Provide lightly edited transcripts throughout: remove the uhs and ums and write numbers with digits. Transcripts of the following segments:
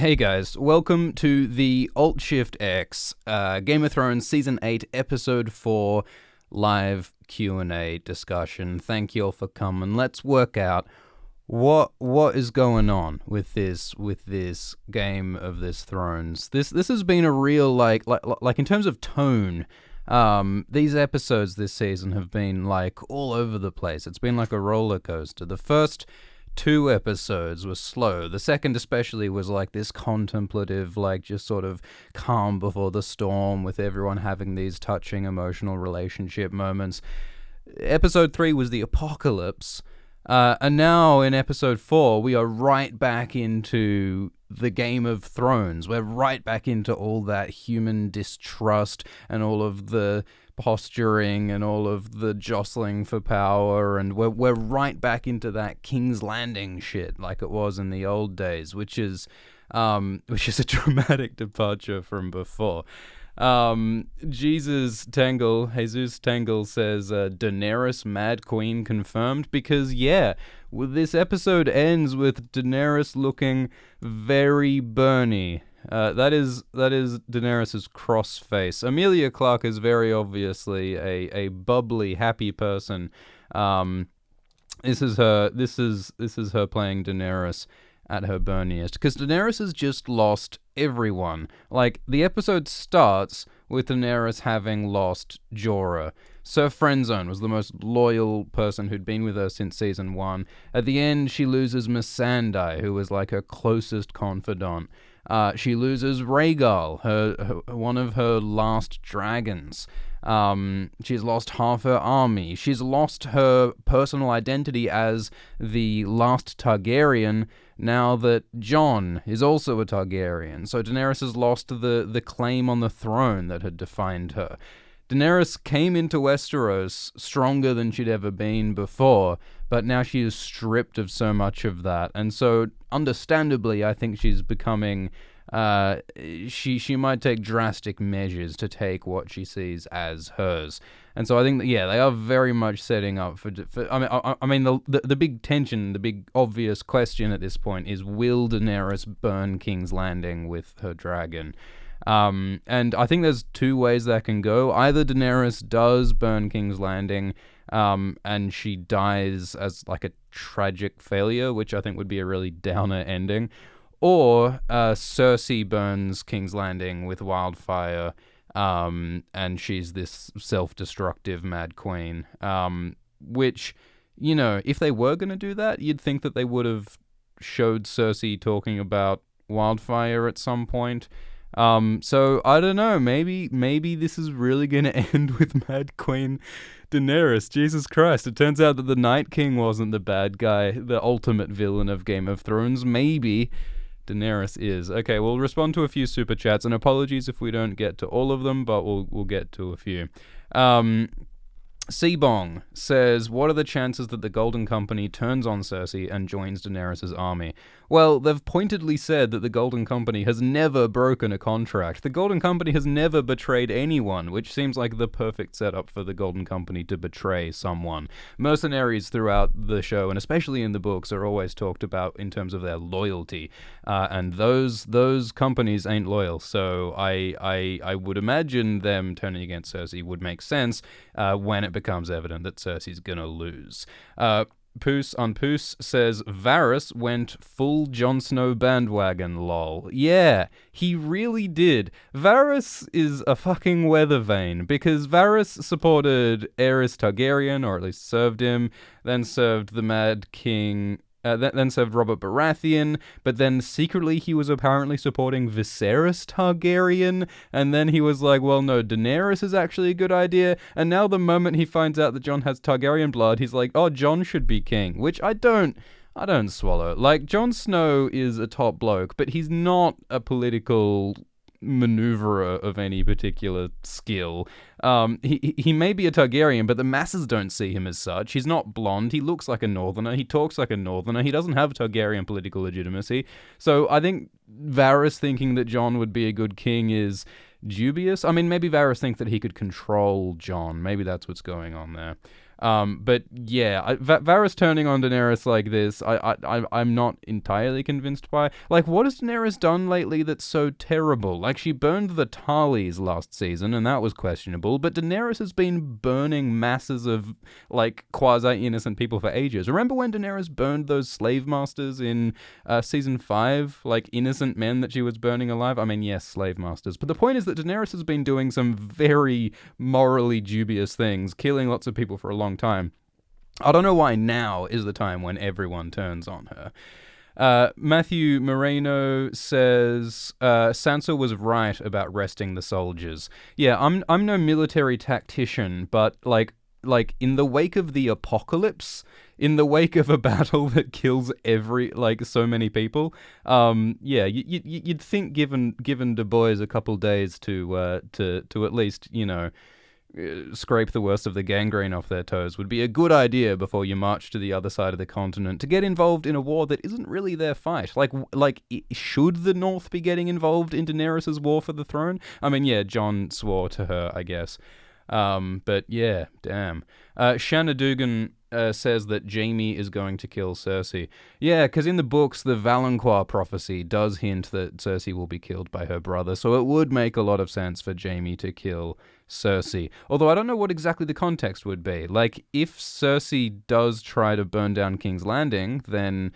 Hey guys, welcome to the Alt Shift X Game of Thrones Season 8 Episode 4 live Q&A discussion. Thank you all for coming. Let's work out what is going on with this game of this Thrones. This has been a real like in terms of tone. These episodes this season have been like all over the place. It's been like a roller coaster. The first 2 episodes were slow. The second especially was like this contemplative, like just sort of calm before the storm, with everyone having these touching emotional relationship moments. Episode 3 was the apocalypse. And now in episode 4, we are right back into the Game of Thrones. We're right back into all that human distrust and all of the posturing and all of the jostling for power, and we're right back into that King's Landing shit like it was in the old days, which is a dramatic departure from before. Jesus Tangle says Daenerys Mad Queen confirmed, because this episode ends with Daenerys looking very Bernie. That is Daenerys' cross face. Emilia Clarke is very obviously a bubbly, happy person. This is her playing Daenerys at her burniest, because Daenerys has just lost everyone. Like, the episode starts with Daenerys having lost Jorah. Sir Friendzone was the most loyal person who'd been with her since season 1. At the end, she loses Missandei, who was like her closest confidant. She loses Rhaegal, her one of her last dragons. She's lost half her army. She's lost her personal identity as the last Targaryen, now that Jon is also a Targaryen. So Daenerys has lost the claim on the throne that had defined her. Daenerys came into Westeros stronger than she'd ever been before, but now she is stripped of so much of that. And so, understandably, I think she's becoming... she might take drastic measures to take what she sees as hers. And so I think that, they are very much setting up for I mean the big tension, the big obvious question at this point is, will Daenerys burn King's Landing with her dragon? And I think there's 2 ways that can go. Either Daenerys does burn King's Landing, and she dies as like a tragic failure, which I think would be a really downer ending. Or Cersei burns King's Landing with wildfire, and she's this self-destructive Mad Queen. Which, if they were going to do that, you'd think that they would have showed Cersei talking about wildfire at some point. So I don't know, maybe this is really going to end with Mad Queen Daenerys. Jesus Christ, it turns out that the Night King wasn't the bad guy, the ultimate villain of Game of Thrones. Maybe Daenerys is. Okay, we'll respond to a few super chats, and apologies if we don't get to all of them, but we'll get to a few. Seabong says, what are the chances that the Golden Company turns on Cersei and joins Daenerys' army? Well, they've pointedly said that the Golden Company has never broken a contract. The Golden Company has never betrayed anyone, which seems like the perfect setup for the Golden Company to betray someone. Mercenaries throughout the show, and especially in the books, are always talked about in terms of their loyalty. And those companies ain't loyal, so I would imagine them turning against Cersei would make sense when it becomes evident that Cersei's gonna lose. Poos on Poos says, Varys went full Jon Snow bandwagon, lol. Yeah, he really did. Varys is a fucking weather vane, because Varys supported Aerys Targaryen, or at least served him, then served the Mad King... then served Robert Baratheon, but then secretly he was apparently supporting Viserys Targaryen, and then he was like, well, no, Daenerys is actually a good idea, and now the moment he finds out that Jon has Targaryen blood, he's like, oh, Jon should be king, which I don't swallow. Like, Jon Snow is a top bloke, but he's not a political maneuverer of any particular skill. He may be a Targaryen, but the masses don't see him as such. He's not blonde. He looks like a northerner. He talks like a northerner. He doesn't have Targaryen political legitimacy. So I think Varys thinking that Jon would be a good king is dubious. I mean, maybe Varys thinks that he could control Jon. Maybe that's what's going on there. But yeah, Varys turning on Daenerys like this, I'm not entirely convinced by. Like, what has Daenerys done lately that's so terrible? Like, she burned the Tarleys last season, and that was questionable. But Daenerys has been burning masses of like quasi-innocent people for ages. Remember when Daenerys burned those slave masters in season 5, like innocent men that she was burning alive? I mean, yes, slave masters. But the point is that Daenerys has been doing some very morally dubious things, killing lots of people for a long time. I don't know why now is the time when everyone turns on her. Matthew Moreno says Sansa was right about resting the soldiers. Yeah, I'm no military tactician, but like in the wake of the apocalypse, in the wake of a battle that kills so many people, yeah, you'd think given Du Bois a couple days to at least scrape the worst of the gangrene off their toes would be a good idea before you march to the other side of the continent to get involved in a war that isn't really their fight. Should the North be getting involved in Daenerys' war for the throne? I mean, yeah, Jon swore to her, I guess. But yeah, damn. Shanna Dugan says that Jaime is going to kill Cersei. Yeah, because in the books, the Valancourt prophecy does hint that Cersei will be killed by her brother, so it would make a lot of sense for Jaime to kill Cersei. Although I don't know what exactly the context would be. Like, if Cersei does try to burn down King's Landing, then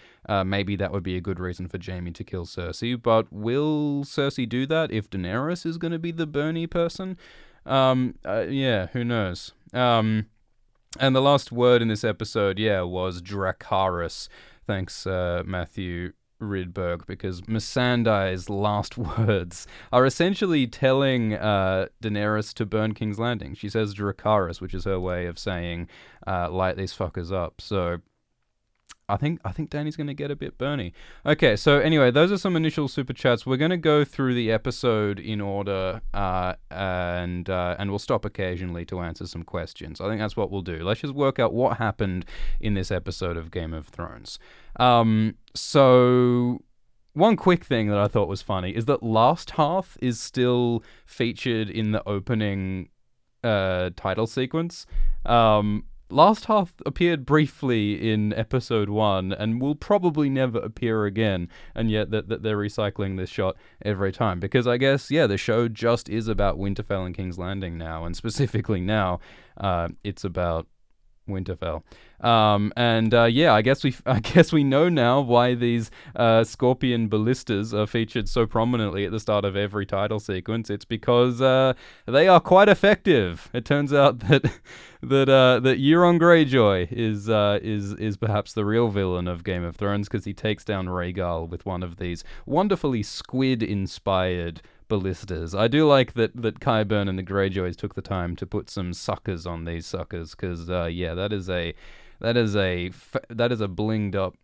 maybe that would be a good reason for Jaime to kill Cersei. But will Cersei do that if Daenerys is going to be the burny person? Yeah, who knows? And the last word in this episode, was Dracarys. Thanks, Matthew Rydberg, because Missandei's last words are essentially telling Daenerys to burn King's Landing. She says Dracarys, which is her way of saying, light these fuckers up. So I think Dany's going to get a bit burny. Okay, so anyway, those are some initial super chats. We're going to go through the episode in order, and we'll stop occasionally to answer some questions. I think that's what we'll do. Let's just work out what happened in this episode of Game of Thrones. So one quick thing that I thought was funny is that Last Hearth is still featured in the opening title sequence. Last Hearth appeared briefly in episode 1 and will probably never appear again, and yet that they're recycling this shot every time, because I guess, the show just is about Winterfell and King's Landing now, and specifically now, it's about Winterfell. I guess we know now why these scorpion ballistas are featured so prominently at the start of every title sequence. It's because they are quite effective. It turns out that Euron Greyjoy is perhaps the real villain of Game of Thrones, because he takes down Rhaegal with one of these wonderfully squid-inspired ballistas. I do like that Qyburn and the Greyjoys took the time to put some suckers on these suckers, because that is a blinged up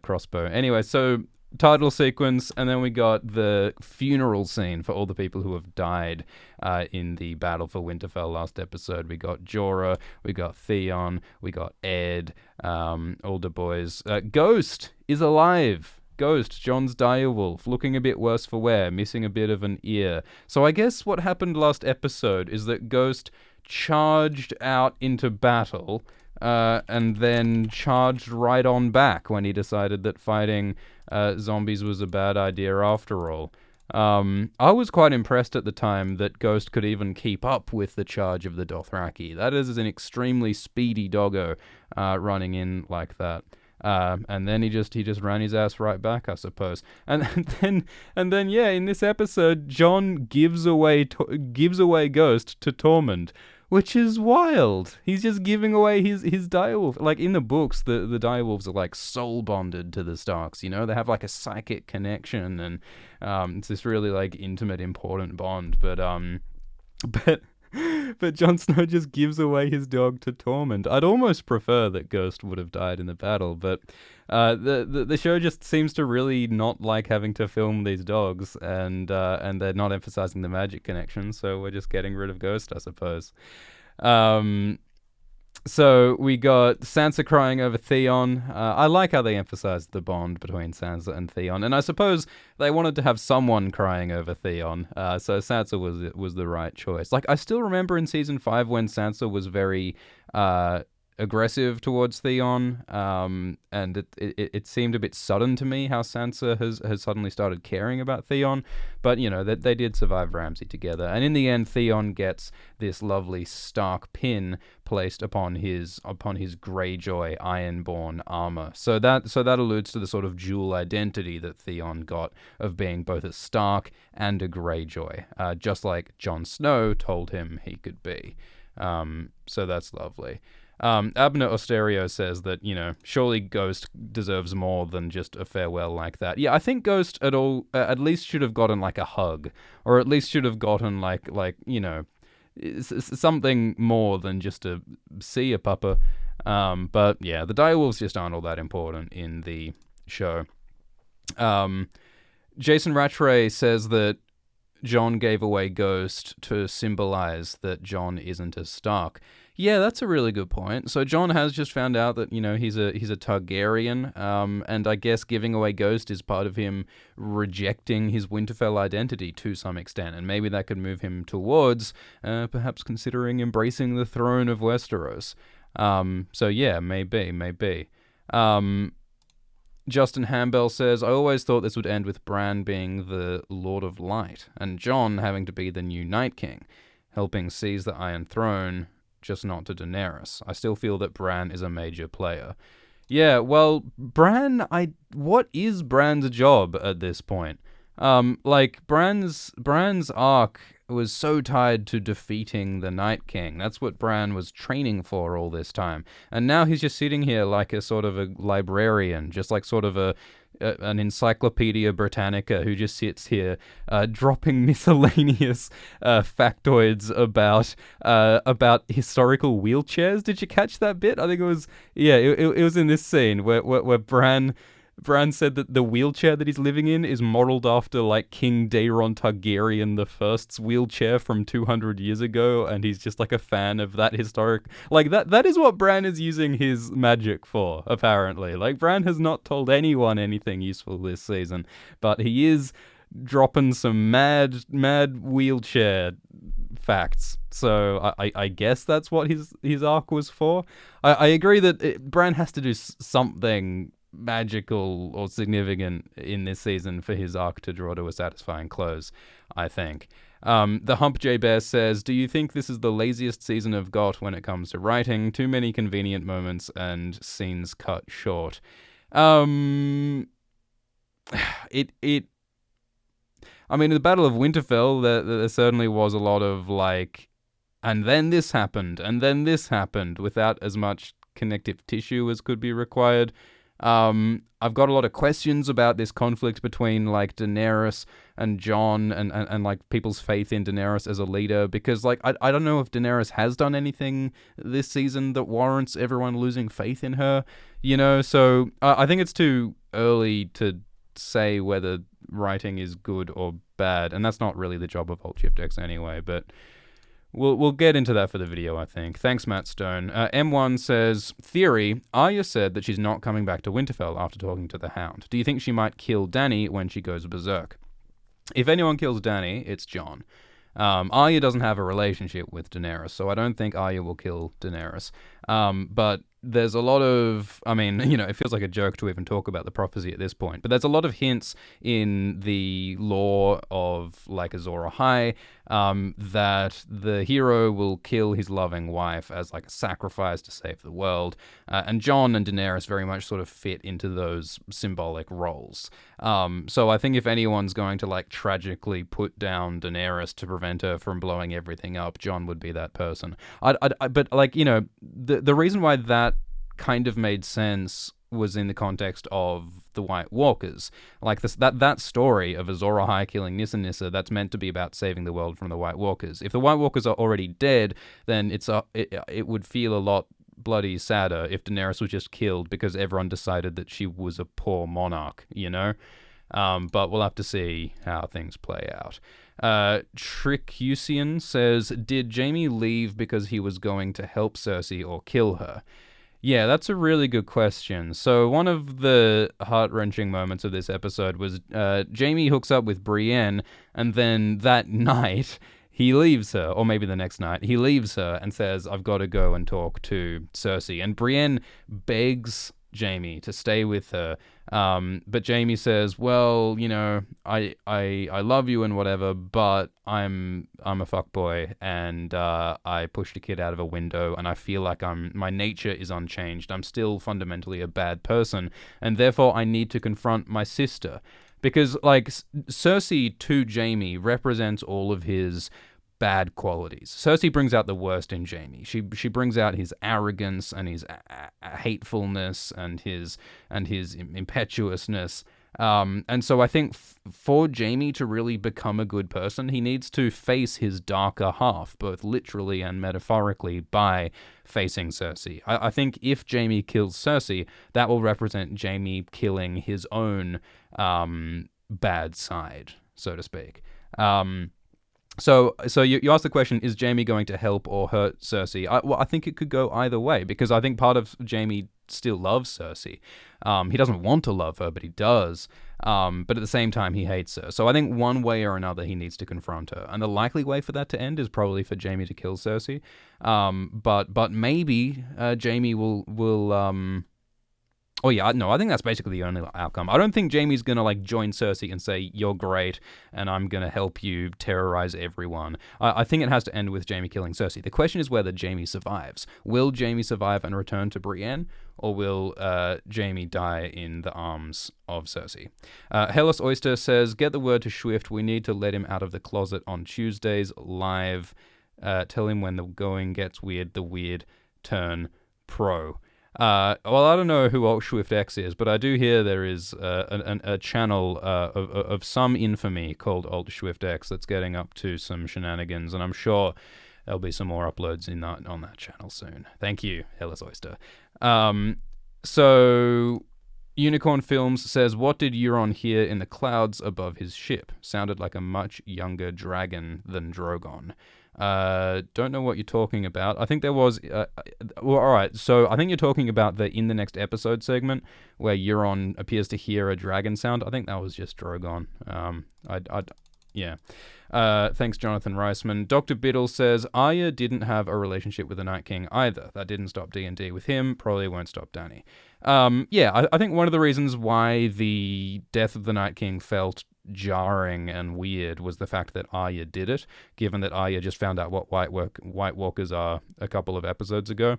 crossbow. Anyway, so title sequence, and then we got the funeral scene for all the people who have died in the battle for Winterfell last episode. We got Jorah, we got Theon, we got Ed, all the boys. Ghost is alive. Ghost, Jon's direwolf, looking a bit worse for wear, missing a bit of an ear. So I guess what happened last episode is that Ghost charged out into battle, and then charged right on back when he decided that fighting zombies was a bad idea after all. I was quite impressed at the time that Ghost could even keep up with the charge of the Dothraki. That is an extremely speedy doggo running in like that. And then he just ran his ass right back, I suppose. And then in this episode, Jon gives away Ghost to Tormund, which is wild. He's just giving away his direwolf. Like in the books, the direwolves are like soul bonded to the Starks. They have like a psychic connection, and it's this really like intimate, important bond. But Jon Snow just gives away his dog to Tormund. I'd almost prefer that Ghost would have died in the battle, but the show just seems to really not like having to film these dogs, and they're not emphasizing the magic connection, so we're just getting rid of Ghost, I suppose. So we got Sansa crying over Theon. I like how they emphasized the bond between Sansa and Theon, and I suppose they wanted to have someone crying over Theon, so Sansa was the right choice. Like, I still remember in season 5 when Sansa was very aggressive towards Theon, and it seemed a bit sudden to me how Sansa has suddenly started caring about Theon. But they did survive Ramsay together, and in the end, Theon gets this lovely Stark pin placed upon his Greyjoy Ironborn armor. So that alludes to the sort of dual identity that Theon got of being both a Stark and a Greyjoy, just like Jon Snow told him he could be. So that's lovely. Abner Osterio says that, surely Ghost deserves more than just a farewell like that. Yeah, I think Ghost at least should have gotten like a hug, or at least should have gotten like something more than just a see ya, papa. But yeah, the direwolves just aren't all that important in the show. Jason Rattray says that Jon gave away Ghost to symbolize that Jon isn't a Stark. Yeah, that's a really good point. So Jon has just found out that, he's a Targaryen, and I guess giving away Ghost is part of him rejecting his Winterfell identity to some extent, and maybe that could move him towards perhaps considering embracing the throne of Westeros. So yeah, maybe. Justin Hambell says, I always thought this would end with Bran being the Lord of Light, and Jon having to be the new Night King, helping seize the Iron Throne, just not to Daenerys. I still feel that Bran is a major player. Yeah, well, what is Bran's job at this point? Bran's arc was so tied to defeating the Night King. That's what Bran was training for all this time. And now he's just sitting here like a sort of a librarian, just like sort of an Encyclopedia Britannica who just sits here dropping miscellaneous factoids about historical wheelchairs. Did you catch that bit? I think it was, it was in this scene where Bran said that the wheelchair that he's living in is modeled after like King Daeron Targaryen the First's wheelchair from 200 years ago, and he's just like a fan of that historic. Like that is what Bran is using his magic for, apparently. Like Bran has not told anyone anything useful this season, but he is dropping some mad wheelchair facts. So I guess that's what his arc was for. I agree that Bran has to do something magical or significant in this season for his arc to draw to a satisfying close, I think. The Hump J Bear says, do you think this is the laziest season of GOT when it comes to writing? Too many convenient moments and scenes cut short. I mean, in the Battle of Winterfell, there certainly was a lot of like, and then this happened, without as much connective tissue as could be required. I've got a lot of questions about this conflict between like Daenerys and Jon and like people's faith in Daenerys as a leader, because like I don't know if Daenerys has done anything this season that warrants everyone losing faith in her, so I think it's too early to say whether writing is good or bad, and that's not really the job of Alt Shift X anyway, but We'll get into that for the video, I think. Thanks, Matt Stone. M1 says, theory, Arya said that she's not coming back to Winterfell after talking to the Hound. Do you think she might kill Dany when she goes berserk? If anyone kills Dany, it's Jon. Arya doesn't have a relationship with Daenerys, so I don't think Arya will kill Daenerys. But there's a lot of, it feels like a joke to even talk about the prophecy at this point, but there's a lot of hints in the lore of like Azor Ahai that the hero will kill his loving wife as like a sacrifice to save the world, and Jon and Daenerys very much sort of fit into those symbolic roles. So I think if anyone's going to like tragically put down Daenerys to prevent her from blowing everything up, Jon would be that person. But like, the reason why that kind of made sense was in the context of the White Walkers. Like that story of Azor Ahai killing Nissa, that's meant to be about saving the world from the White Walkers. If the White Walkers are already dead, then it would feel a lot bloody sadder if Daenerys was just killed because everyone decided that she was a poor monarch, But we'll have to see how things play out. Trickusian says, did Jaime leave because he was going to help Cersei or kill her? Yeah, that's a really good question. So one of the heart-wrenching moments of this episode was Jaime hooks up with Brienne, and then that night he leaves her, or maybe the next night, he leaves her and says, I've got to go and talk to Cersei. And Brienne begs Jaime to stay with her. But Jaime says, well, I love you and whatever, but I'm a fuckboy, and I pushed a kid out of a window, and I feel like my nature is unchanged. I'm still fundamentally a bad person, and therefore I need to confront my sister. Because, like, Cersei to Jaime represents all of his bad qualities. Cersei brings out the worst in Jaime. She brings out his arrogance and his hatefulness and his impetuousness. And so I think for Jaime to really become a good person, he needs to face his darker half, both literally and metaphorically, by facing Cersei. I think if Jaime kills Cersei, that will represent Jaime killing his own bad side, so to speak. So you asked the question, is Jaime going to help or hurt Cersei? I think it could go either way, because I think part of Jaime still loves Cersei. He doesn't want to love her, but he does. But at the same time, he hates her. So I think one way or another, he needs to confront her. And the likely way for that to end is probably for Jaime to kill Cersei. But maybe Jaime will Oh yeah, no, I think that's basically the only outcome. I don't think Jaime's gonna like join Cersei and say, you're great, and I'm gonna help you terrorize everyone. I think it has to end with Jaime killing Cersei. The question is whether Jaime survives. Will Jaime survive and return to Brienne, or will Jaime die in the arms of Cersei? Hellas Oyster says, get the word to Swift. We need to let him out of the closet on Tuesdays live. Tell him when the going gets weird, the weird turn pro. Well, I don't know who Alt Swift X is, but I do hear there is a channel of some infamy called Alt Swift X that's getting up to some shenanigans, and I'm sure there'll be some more uploads on that channel soon. Thank you, Hellas Oyster. So Unicorn Films says, what did Euron hear in the clouds above his ship? Sounded like a much younger dragon than Drogon. Don't know what you're talking about. I think there was... well, alright, so I think you're talking about the In the Next Episode segment where Euron appears to hear a dragon sound. I think that was just Drogon. Yeah. Thanks, Jonathan Reisman. Dr. Biddle says, Arya didn't have a relationship with the Night King either. That didn't stop D&D with him. Probably won't stop Dany. I think one of the reasons why the death of the Night King felt jarring and weird was the fact that Arya did it, given that Arya just found out what White Walkers are a couple of episodes ago.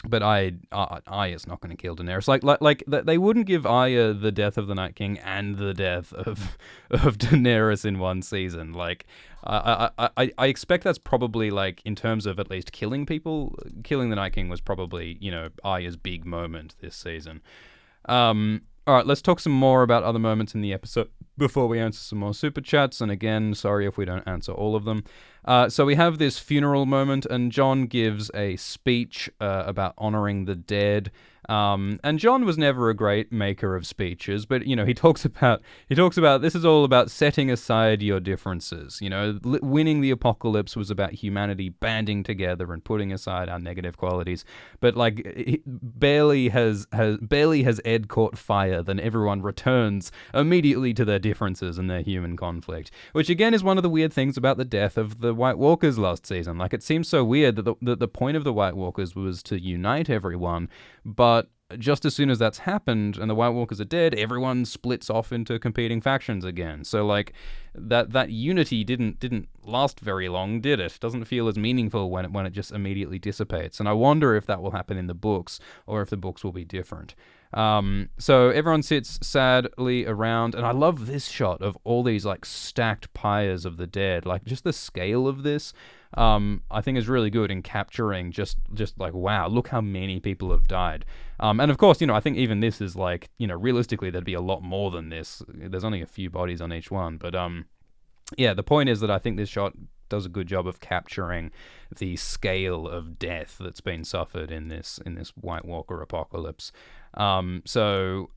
But Arya's not going to kill Daenerys. Like they wouldn't give Arya the death of the Night King and the death of Daenerys in one season. Like I expect that's probably, like, in terms of at least killing people, killing the Night King was probably, Arya's big moment this season. All right, let's talk some more about other moments in the episode before we answer some more super chats. And again, sorry if we don't answer all of them. So we have this funeral moment, and Jon gives a speech about honoring the dead. And Jon was never a great maker of speeches, but he talks about this is all about setting aside your differences. Winning the apocalypse was about humanity banding together and putting aside our negative qualities. But like barely has Ed caught fire than everyone returns immediately to their differences and their human conflict, which again is one of the weird things about the death of the White Walkers last season. Like, it seems so weird that the point of the White Walkers was to unite everyone, but just as soon as that's happened and the White Walkers are dead, everyone splits off into competing factions again. So like that unity didn't last very long, did it? It doesn't feel as meaningful when it just immediately dissipates. And I wonder if that will happen in the books, or if the books will be different. So everyone sits sadly around, and I love this shot of all these like stacked pyres of the dead. Like, just the scale of this, I think is really good in capturing just like, wow, look how many people have died. And of course, I think even this is like, realistically there'd be a lot more than this. There's only a few bodies on each one, but yeah, the point is that I think this shot does a good job of capturing the scale of death that's been suffered in this White Walker apocalypse. So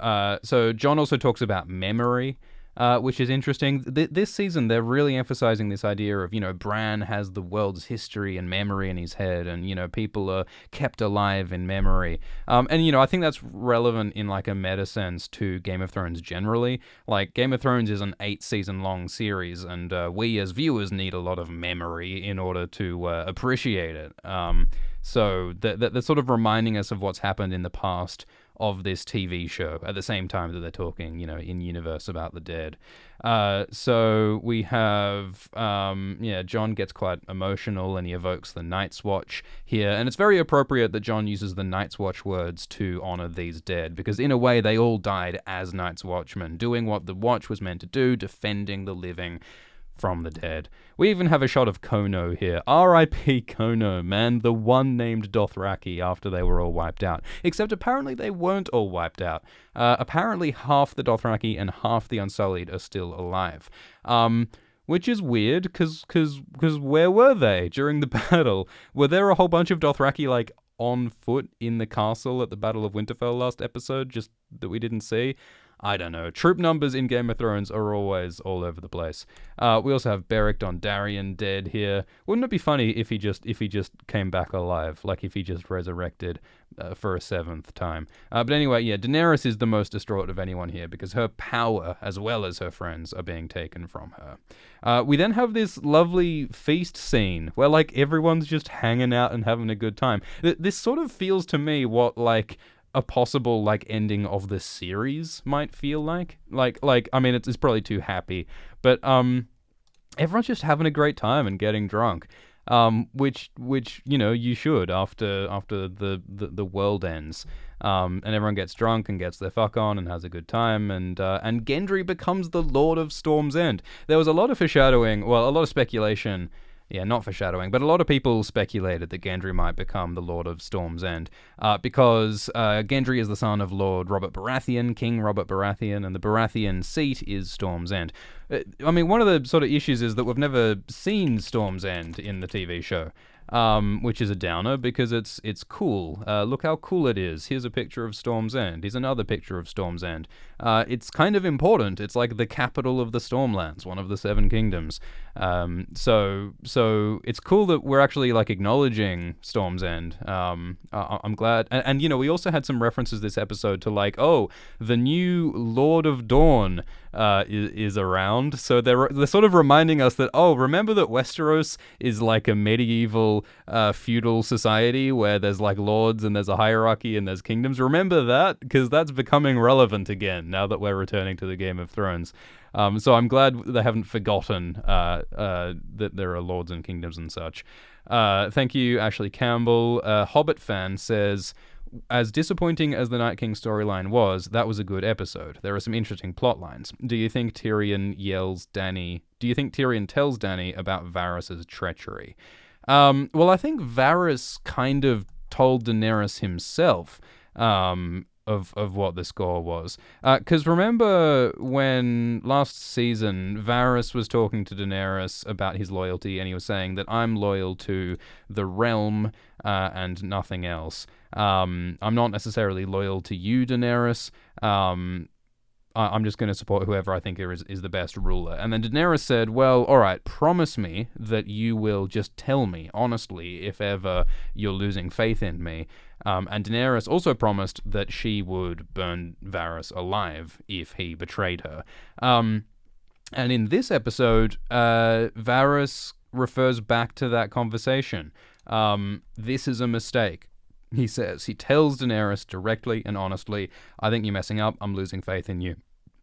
Jon also talks about memory. which is interesting. This season, they're really emphasizing this idea of, Bran has the world's history and memory in his head, and, people are kept alive in memory. And, I think that's relevant in, like, a meta sense to Game of Thrones generally. Like, Game of Thrones is an 8-season-long series, and we as viewers need a lot of memory in order to appreciate it. So they're sort of reminding us of what's happened in the past of this TV show at the same time that they're talking, in universe about the dead. So we have, Jon gets quite emotional and he evokes the Night's Watch here. And it's very appropriate that Jon uses the Night's Watch words to honor these dead, because in a way they all died as Night's Watchmen, doing what the Watch was meant to do, defending the living from the dead. We even have a shot of Kono here. R.I.P. Kono, man, the one named Dothraki after they were all wiped out. Except apparently they weren't all wiped out. Apparently half the Dothraki and half the Unsullied are still alive. Which is weird, because where were they during the battle? Were there a whole bunch of Dothraki, like, on foot in the castle at the Battle of Winterfell last episode, just that we didn't see? I don't know. Troop numbers in Game of Thrones are always all over the place. We also have Beric Dondarrion dead here. Wouldn't it be funny if he just came back alive, like if he just resurrected for a 7th time? But anyway, Daenerys is the most distraught of anyone here because her power, as well as her friends, are being taken from her. We then have this lovely feast scene where, like, everyone's just hanging out and having a good time. This sort of feels to me what, like, a possible, like, ending of the series might feel like. I mean, it's probably too happy, but everyone's just having a great time and getting drunk, which you should after the world ends, and everyone gets drunk and gets their fuck on and has a good time, and Gendry becomes the Lord of Storm's End. There was a lot of foreshadowing, well, a lot of speculation. Yeah, not foreshadowing, but a lot of people speculated that Gendry might become the Lord of Storm's End, because Gendry is the son of Lord Robert Baratheon, King Robert Baratheon, and the Baratheon seat is Storm's End. I mean, one of the sort of issues is that we've never seen Storm's End in the TV show, which is a downer because it's cool. Look how cool it is. Here's a picture of Storm's End. Here's another picture of Storm's End. It's kind of important. It's like the capital of the Stormlands, one of the 7 kingdoms. So it's cool that we're actually, like, acknowledging Storm's End. I'm glad. And we also had some references this episode to, like, the new Lord of Dawn is around. So they're sort of reminding us that, remember that Westeros is like a medieval feudal society where there's, like, lords and there's a hierarchy and there's kingdoms. Remember that, because that's becoming relevant again now that we're returning to the Game of Thrones. So I'm glad they haven't forgotten that there are lords and kingdoms and such. Thank you, Ashley Campbell. Hobbit fan says, as disappointing as the Night King storyline was, that was a good episode. There are some interesting plot lines. Do you think Tyrion tells Dany about Varys' treachery? Well, I think Varys kind of told Daenerys himself of what the score was. Because remember when last season Varys was talking to Daenerys about his loyalty, and he was saying that I'm loyal to the realm and nothing else. I'm not necessarily loyal to you, Daenerys. I'm just going to support whoever I think is the best ruler. And then Daenerys said, well, all right, promise me that you will just tell me honestly if ever you're losing faith in me. And Daenerys also promised that she would burn Varys alive if he betrayed her. And in this episode, Varys refers back to that conversation. This is a mistake. He says, he tells Daenerys directly and honestly, I think you're messing up, I'm losing faith in you.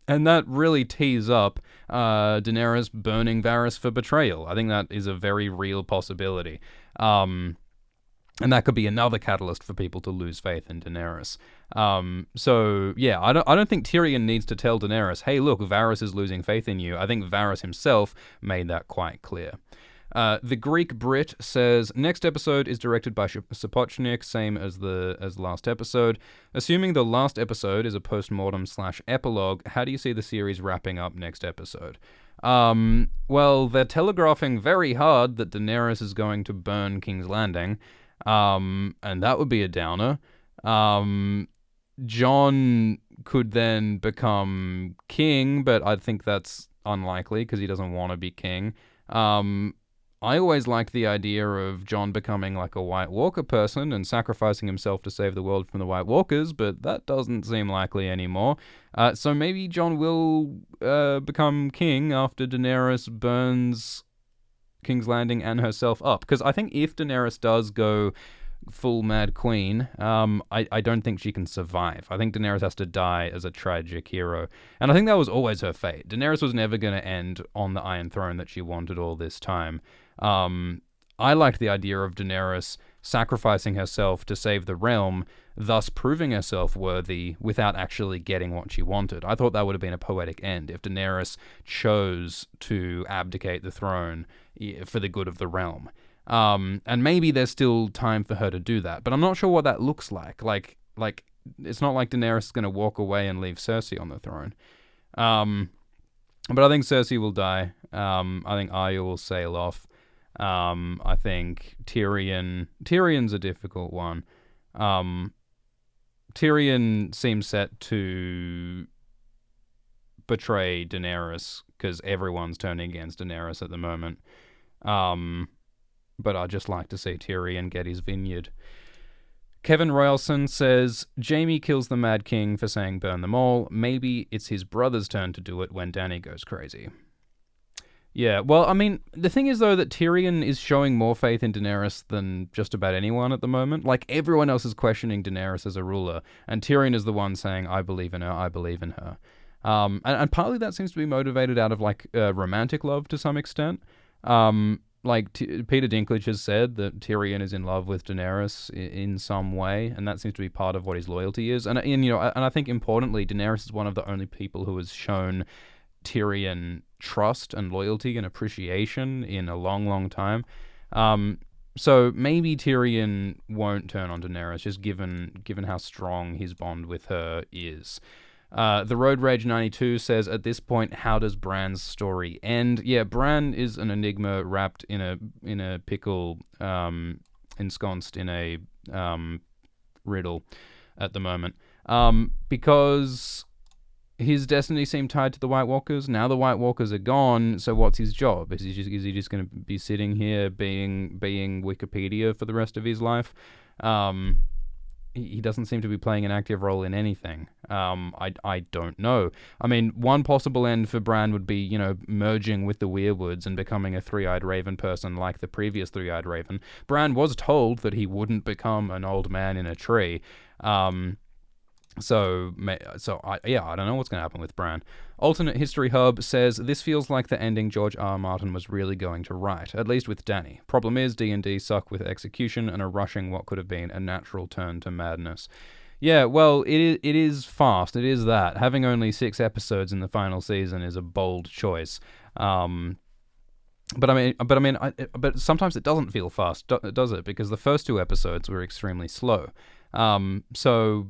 And that really tees up Daenerys burning Varys for betrayal. I think that is a very real possibility. And that could be another catalyst for people to lose faith in Daenerys. So, yeah, I don't think Tyrion needs to tell Daenerys, hey, look, Varys is losing faith in you. I think Varys himself made that quite clear. The Greek Brit says, next episode is directed by Sapochnik, same as the last episode. Assuming the last episode is a post-mortem/epilogue, how do you see the series wrapping up next episode? Well, they're telegraphing very hard that Daenerys is going to burn King's Landing, and that would be a downer. Jon could then become king, but I think that's unlikely because he doesn't want to be king. I always liked the idea of Jon becoming like a White Walker person and sacrificing himself to save the world from the White Walkers, but that doesn't seem likely anymore. So maybe Jon will become king after Daenerys burns King's Landing and herself up. Because I think if Daenerys does go full Mad Queen, I don't think she can survive. I think Daenerys has to die as a tragic hero. And I think that was always her fate. Daenerys was never going to end on the Iron Throne that she wanted all this time. I liked the idea of Daenerys sacrificing herself to save the realm, thus proving herself worthy without actually getting what she wanted. I thought that would have been a poetic end if Daenerys chose to abdicate the throne for the good of the realm. And maybe there's still time for her to do that, but I'm not sure what that looks like. Like it's not like Daenerys is going to walk away and leave Cersei on the throne. But I think Cersei will die. I think Arya will sail off. I think Tyrion's a difficult one. Tyrion seems set to betray Daenerys because everyone's turning against Daenerys at the moment. But I'd just like to see Tyrion get his vineyard. Kevin Royalson says, Jaime kills the Mad King for saying burn them all. Maybe it's his brother's turn to do it when Dany goes crazy. Yeah, well, I mean, the thing is, though, that Tyrion is showing more faith in Daenerys than just about anyone at the moment. Like, everyone else is questioning Daenerys as a ruler, and Tyrion is the one saying, I believe in her, I believe in her. And partly that seems to be motivated out of, like, romantic love to some extent. Peter Dinklage has said that Tyrion is in love with Daenerys in some way, and that seems to be part of what his loyalty is. And I think importantly, Daenerys is one of the only people who has shown Tyrion trust and loyalty and appreciation in a long, long time. So maybe Tyrion won't turn on Daenerys, just given how strong his bond with her is. The Road Rage 92 says, at this point, how does Bran's story end? Yeah, Bran is an enigma wrapped in a pickle, ensconced in a riddle at the moment. Because his destiny seemed tied to the White Walkers. Now the White Walkers are gone, so what's his job? Is he just going to be sitting here being Wikipedia for the rest of his life? He doesn't seem to be playing an active role in anything. I don't know. I mean, one possible end for Bran would be, merging with the Weirwoods and becoming a three-eyed raven person like the previous three-eyed raven. Bran was told that he wouldn't become an old man in a tree. So I don't know what's going to happen with Bran. Alternate History Hub says, this feels like the ending George R. R. Martin was really going to write, at least with Dany. Problem is, D&D suck with execution and are rushing what could have been a natural turn to madness. Yeah, well, it is fast. It is that. Having only 6 episodes in the final season is a bold choice. But sometimes it doesn't feel fast, does it? Because the first 2 episodes were extremely slow. So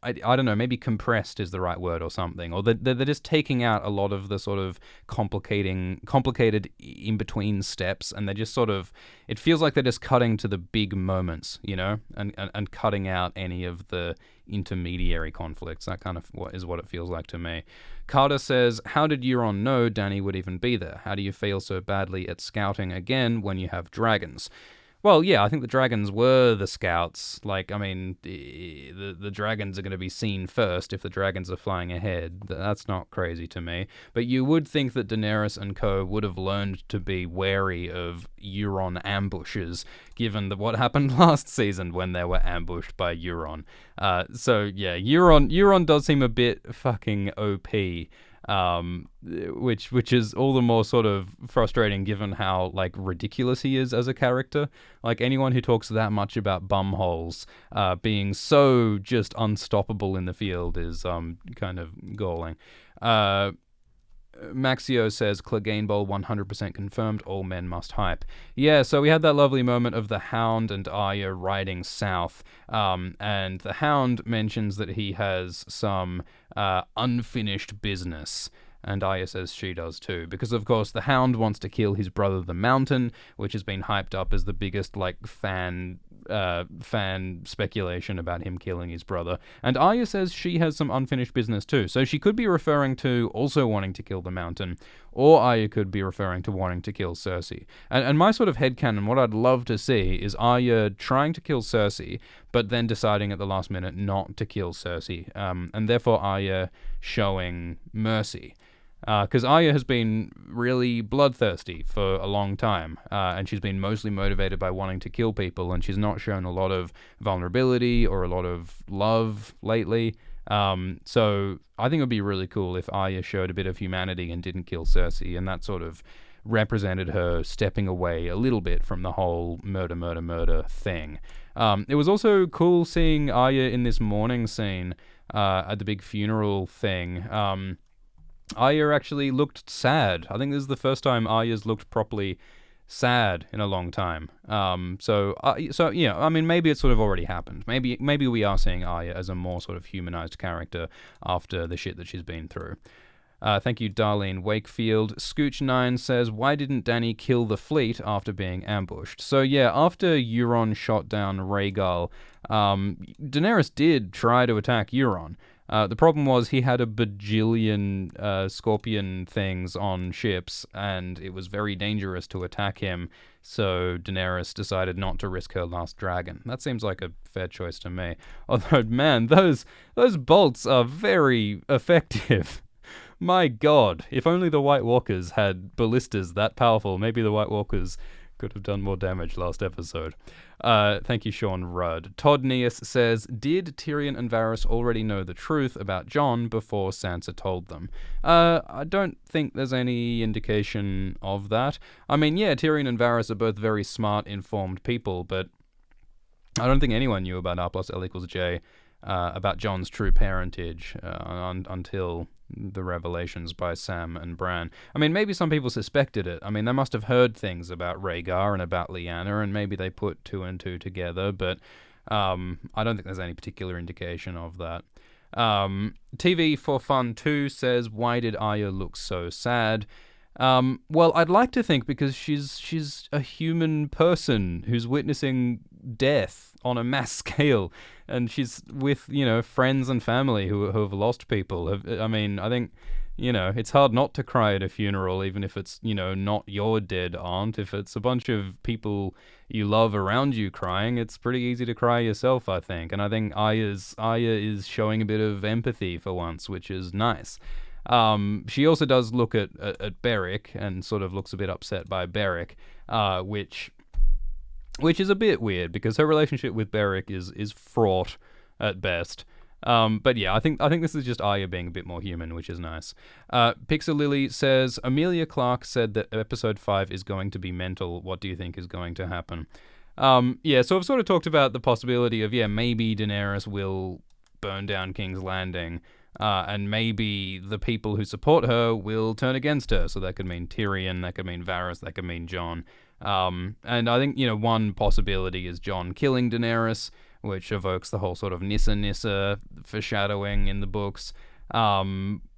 I don't know, maybe compressed is the right word or something. Or they're just taking out a lot of the sort of complicated in-between steps, and they're just sort of, it feels like they're just cutting to the big moments, and cutting out any of the intermediary conflicts. That kind of is what it feels like to me. Carter says, how did Euron know Dany would even be there? How do you fail so badly at scouting again when you have dragons? Well, yeah, I think the dragons were the scouts. Like, I mean, the dragons are going to be seen first if the dragons are flying ahead. That's not crazy to me. But you would think that Daenerys and co. would have learned to be wary of Euron ambushes, given what happened last season when they were ambushed by Euron. So, yeah, Euron does seem a bit fucking OP. Which is all the more sort of frustrating given how, like, ridiculous he is as a character. Like, anyone who talks that much about bumholes being so just unstoppable in the field is kind of galling. Maxio says, Clegane Bowl 100% confirmed, all men must hype. Yeah, so we had that lovely moment of the Hound and Arya riding south, and the Hound mentions that he has some unfinished business, and Arya says she does too, because of course the Hound wants to kill his brother the Mountain, which has been hyped up as the biggest, like, fan fan speculation about him killing his brother. And Arya says she has some unfinished business too. So she could be referring to also wanting to kill the Mountain, or Arya could be referring to wanting to kill Cersei. And my sort of headcanon, what I'd love to see is Arya trying to kill Cersei, but then deciding at the last minute not to kill Cersei. And therefore Arya showing mercy. Because Arya has been really bloodthirsty for a long time, and she's been mostly motivated by wanting to kill people, and she's not shown a lot of vulnerability or a lot of love lately. So I think it would be really cool if Arya showed a bit of humanity and didn't kill Cersei, and that sort of represented her stepping away a little bit from the whole murder thing. It was also cool seeing Arya in this mourning scene at the big funeral thing. Arya actually looked sad. I think this is the first time Arya's looked properly sad in a long time. So yeah, I mean, maybe it's sort of already happened. Maybe we are seeing Arya as a more sort of humanized character after the shit that she's been through. Thank you, Darlene Wakefield. Scooch9 says, why didn't Dany kill the fleet after being ambushed? So yeah, after Euron shot down Rhaegal, Daenerys did try to attack Euron. The problem was he had a bajillion scorpion things on ships, and it was very dangerous to attack him, so Daenerys decided not to risk her last dragon. That seems like a fair choice to me. Although, man, those bolts are very effective. My god, if only the White Walkers had ballistas that powerful, maybe the White Walkers could have done more damage last episode. Thank you, Sean Rudd. Todd Neas says, did Tyrion and Varys already know the truth about Jon before Sansa told them? I don't think there's any indication of that. I mean, yeah, Tyrion and Varys are both very smart, informed people, but I don't think anyone knew about R+L=J, about Jon's true parentage until the revelations by Sam and Bran. I mean, maybe some people suspected it. I mean, they must have heard things about Rhaegar and about Lyanna, and maybe they put two and two together, but I don't think there's any particular indication of that. TV for Fun 2 says, why did Arya look so sad? Well, I'd like to think because she's a human person who's witnessing death on a mass scale, and she's with, friends and family who have lost people. I mean, I think, it's hard not to cry at a funeral, even if it's, not your dead aunt. If it's a bunch of people you love around you crying, it's pretty easy to cry yourself, I think. And I think Arya is showing a bit of empathy for once, which is nice. She also does look at Beric and sort of looks a bit upset by Beric, which is a bit weird because her relationship with Beric is fraught at best. But yeah, I think this is just Arya being a bit more human, which is nice. Pixel Lily says, Amelia Clark said that episode 5 is going to be mental. What do you think is going to happen? Yeah, so I've sort of talked about the possibility of, maybe Daenerys will burn down King's Landing, and maybe the people who support her will turn against her. So that could mean Tyrion, that could mean Varys, that could mean Jon. And I think, one possibility is Jon killing Daenerys, which evokes the whole sort of Nissa foreshadowing in the books,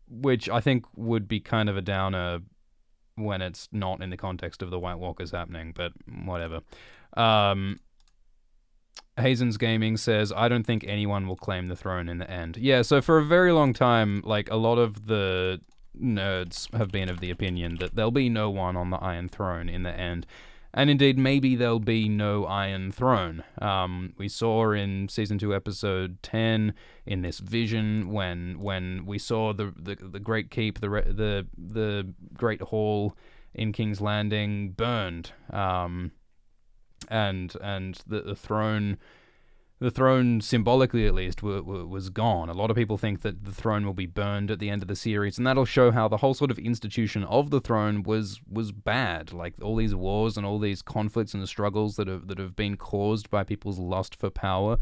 which I think would be kind of a downer when it's not in the context of the White Walkers happening, but whatever. Hazen's Gaming says, I don't think anyone will claim the throne in the end. Yeah, so for a very long time, like, a lot of the nerds have been of the opinion that there'll be no one on the Iron Throne in the end. And indeed, maybe there'll be no Iron Throne. We saw in Season 2, Episode 10, in this vision, when we saw the Great Keep, the Great Hall in King's Landing burned. And the throne... The throne, symbolically at least, was gone. A lot of people think that the throne will be burned at the end of the series, and that'll show how the whole sort of institution of the throne was bad. Like, all these wars and all these conflicts and struggles that have been caused by people's lust for power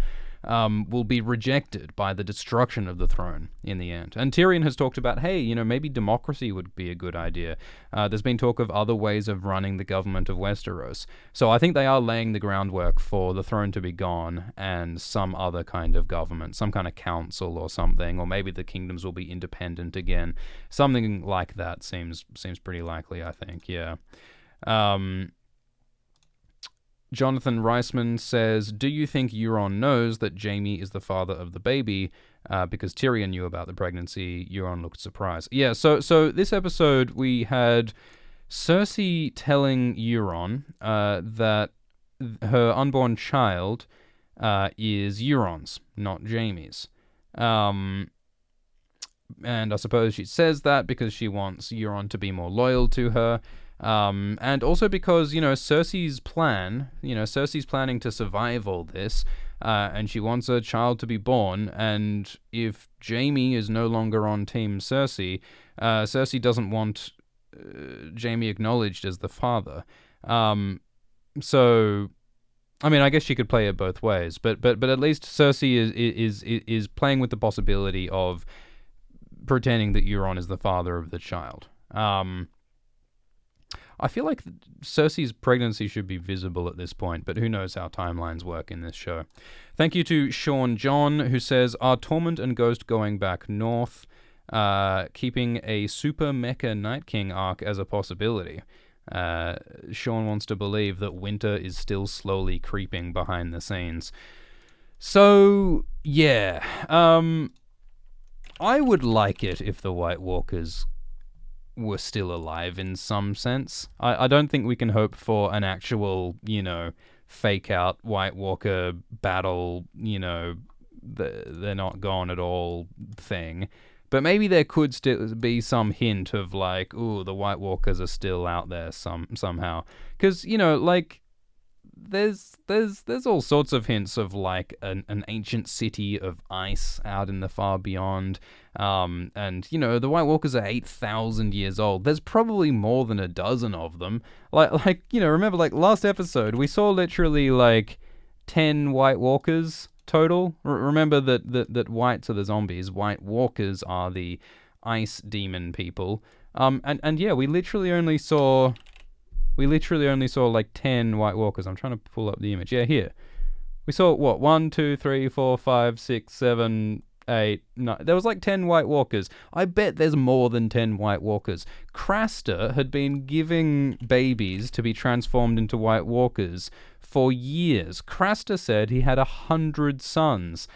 will be rejected by the destruction of the throne in the end. And Tyrion has talked about, hey, maybe democracy would be a good idea. There's been talk of other ways of running the government of Westeros. So I think they are laying the groundwork for the throne to be gone and some other kind of government, some kind of council or something, or maybe the kingdoms will be independent again. Something like that seems pretty likely, I think, yeah. Jonathan Reisman says, do you think Euron knows that Jaime is the father of the baby? Because Tyrion knew about the pregnancy. Euron looked surprised. Yeah, so this episode we had Cersei telling Euron that her unborn child is Euron's, not Jaime's. And I suppose she says that because she wants Euron to be more loyal to her. And also because, Cersei's planning to survive all this, and she wants a child to be born, and if Jaime is no longer on Team Cersei, Cersei doesn't want Jaime acknowledged as the father. So, I mean, I guess she could play it both ways, but at least Cersei is playing with the possibility of pretending that Euron is the father of the child. I feel like Cersei's pregnancy should be visible at this point, but who knows how timelines work in this show. Thank you to Sean John, who says, are Tormund and Ghost going back north, keeping a Super Mecha Night King arc as a possibility? Sean wants to believe that winter is still slowly creeping behind the scenes. So, yeah. I would like it if the White Walkers were still alive in some sense. I don't think we can hope for an actual, fake out White Walker battle, they're not gone at all thing. But maybe there could still be some hint of like, ooh, the White Walkers are still out there somehow. Because, there's all sorts of hints of like an ancient city of ice out in the far beyond. And, the White Walkers are 8,000 years old. There's probably more than a dozen of them. Remember, last episode, we saw literally, 10 White Walkers total. Remember that whites are the zombies. White Walkers are the ice demon people. And yeah, we literally only saw 10 White Walkers. I'm trying to pull up the image. Yeah, here. We saw, 1, 2, 3, 4, 5, 6, 7, 8, 9. There was 10 White Walkers. I bet there's more than 10 White Walkers. Craster had been giving babies to be transformed into White Walkers for years. Craster said he had 100 sons.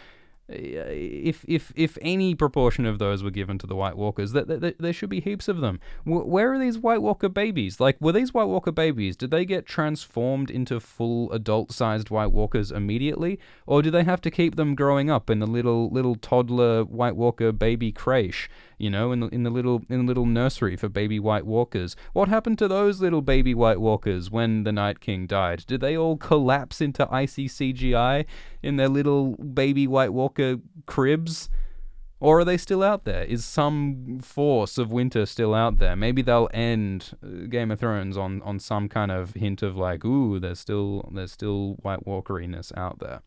If any proportion of those were given to the White Walkers, there should be heaps of them. Where are these White Walker babies? Were these White Walker babies, did they get transformed into full adult-sized White Walkers immediately? Or do they have to keep them growing up in the little toddler White Walker baby creche? In the little nursery for baby White Walkers. What happened to those little baby White Walkers when the Night King died? Did they all collapse into icy CGI in their little baby White Walker cribs? Or are they still out there? Is some force of winter still out there? Maybe they'll end Game of Thrones on some kind of hint of ooh, there's still White Walkeriness out there.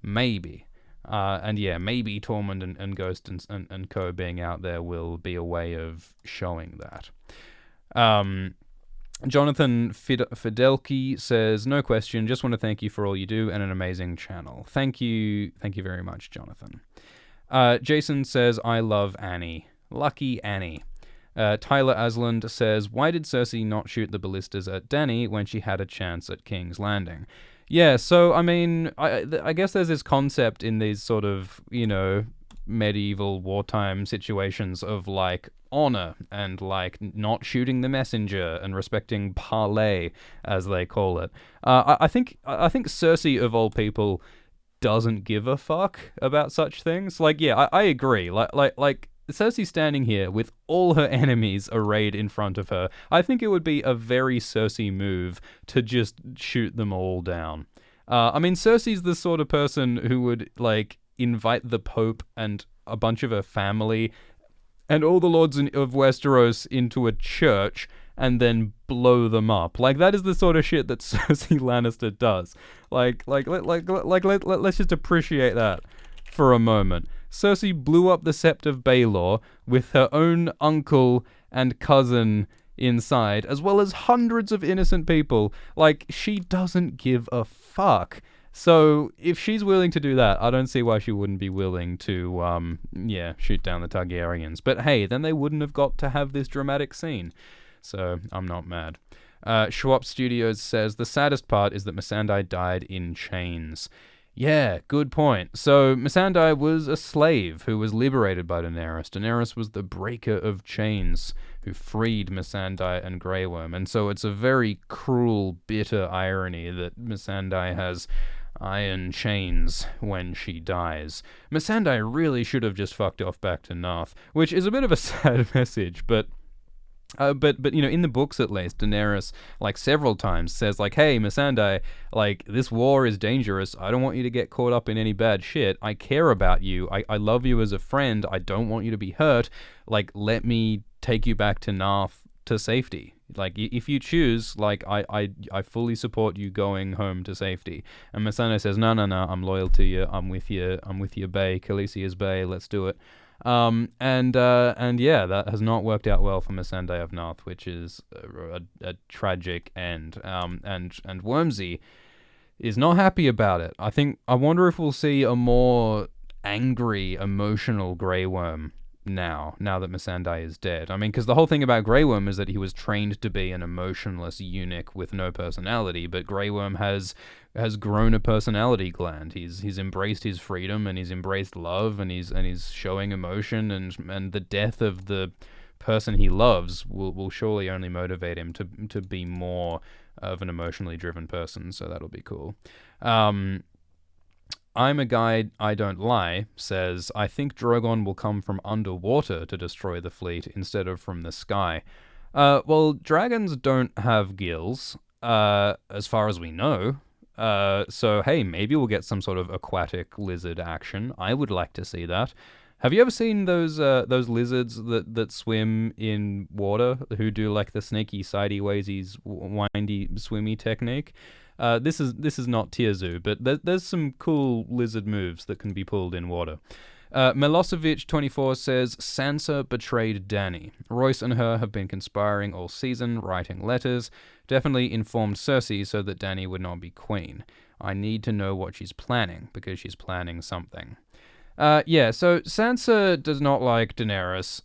Maybe. And yeah, maybe Tormund and Ghost and co being out there will be a way of showing that. Jonathan Fidelki says, no question, just want to thank you for all you do and an amazing channel. Thank you very much, Jonathan. Jason says, I love Annie. Lucky Annie. Tyler Asland says, why did Cersei not shoot the ballistas at Dany when she had a chance at King's Landing? Yeah, so, I mean, I guess there's this concept in these sort of, medieval wartime situations of, honor and, not shooting the messenger and respecting parley, as they call it. I think Cersei, of all people, doesn't give a fuck about such things. I agree. Cersei standing here with all her enemies arrayed in front of her, I think it would be a very Cersei move to just shoot them all down. Cersei's the sort of person who would, invite the Pope and a bunch of her family and all the lords of Westeros into a church and then blow them up. That is the sort of shit that Cersei Lannister does. Let's just appreciate that for a moment. Cersei blew up the Sept of Baelor with her own uncle and cousin inside, as well as hundreds of innocent people. She doesn't give a fuck. So, if she's willing to do that, I don't see why she wouldn't be willing to, shoot down the Targaryens. But hey, then they wouldn't have got to have this dramatic scene. So, I'm not mad. Schwab Studios says the saddest part is that Missandei died in chains. Yeah, good point. So Missandei was a slave who was liberated by Daenerys. Daenerys was the breaker of chains who freed Missandei and Grey Worm. And so it's a very cruel, bitter irony that Missandei has iron chains when she dies. Missandei really should have just fucked off back to Narth, which is a bit of a sad message, but you know, in the books at least, Daenerys, like, several times says, like, hey, Missandei, like, this war is dangerous. I don't want you to get caught up in any bad shit. I care about you. I love you as a friend. I don't want you to be hurt. Like, let me take you back to Narth to safety. Like, if you choose, like, I fully support you going home to safety. And Missandei says, no, I'm loyal to you. I'm with you, bae, Khaleesi's bae. Let's do it. And yeah, that has not worked out well for Missandei of Narth, which is a tragic end. And Wormsy is not happy about it. I wonder if we'll see a more angry, emotional Grey Worm now that Missandei is dead. I mean, because the whole thing about Grey Worm is that he was trained to be an emotionless eunuch with no personality, but Grey Worm has grown a personality gland. He's embraced his freedom, and he's embraced love, and he's showing emotion, and the death of the person he loves will surely only motivate him to be more of an emotionally driven person, so that'll be cool. I'm a Guy I Don't Lie says, I think Drogon will come from underwater to destroy the fleet instead of from the sky. Well, dragons don't have gills, as far as we know. So, hey, maybe we'll get some sort of aquatic lizard action. I would like to see that. Have you ever seen those lizards that swim in water, who do like the snaky, sidey-waysy, windy, swimmy technique? This is not Tierzu, but there's some cool lizard moves that can be pulled in water. Milosevic24 says, Sansa betrayed Dany. Royce and her have been conspiring all season, writing letters. Definitely informed Cersei so that Dany would not be queen. I need to know what she's planning, because she's planning something. Yeah, so Sansa does not like Daenerys,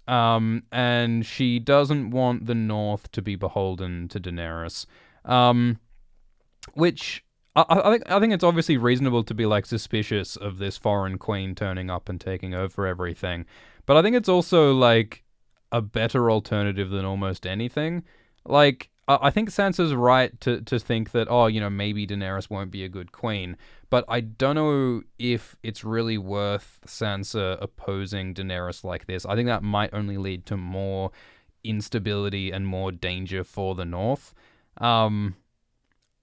and she doesn't want the North to be beholden to Daenerys. Which I think it's obviously reasonable to be like suspicious of this foreign queen turning up and taking over everything, but I think it's also like a better alternative than almost anything. Like, I think Sansa's right to think that, oh, you know, maybe Daenerys won't be a good queen, but I don't know if it's really worth Sansa opposing Daenerys like this. I think that might only lead to more instability and more danger for the North.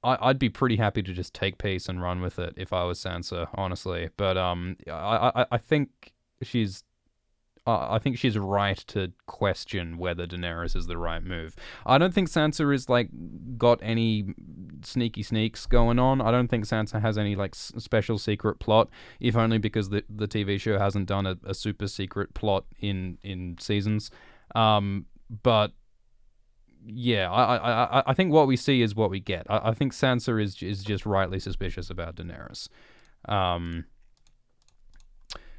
I'd be pretty happy to just take peace and run with it if I was Sansa, honestly. But I think she's right to question whether Daenerys is the right move. I don't think Sansa is like got any sneaky sneaks going on. I don't think Sansa has any like special secret plot, if only because the TV show hasn't done a super secret plot in seasons. But yeah, I think what we see is what we get. I think Sansa is just rightly suspicious about Daenerys.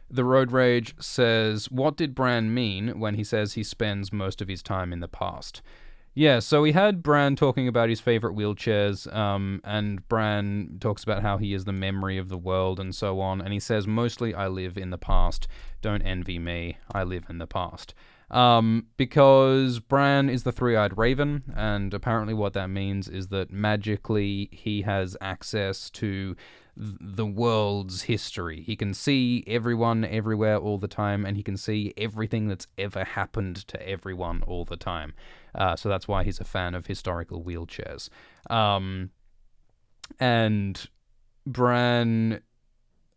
The Road Rage says, what did Bran mean when he says he spends most of his time in the past? Yeah, so we had Bran talking about his favorite wheelchairs, and Bran talks about how he is the memory of the world and so on, and he says, mostly I live in the past. Don't envy me. I live in the past. Because Bran is the three-eyed raven, and apparently what that means is that magically he has access to the world's history. He can see everyone everywhere all the time, and he can see everything that's ever happened to everyone all the time. So that's why he's a fan of historical wheelchairs. And Bran,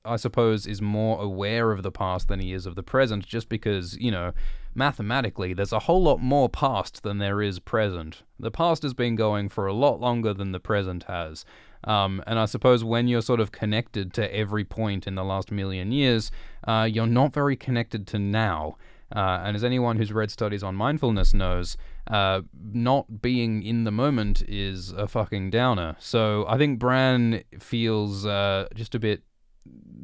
I suppose, is more aware of the past than he is of the present, just because, you know, mathematically, there's a whole lot more past than there is present. The past has been going for a lot longer than the present has. And I suppose when you're sort of connected to every point in the last million years, you're not very connected to now. And as anyone who's read studies on mindfulness knows, not being in the moment is a fucking downer. So I think Bran feels just a bit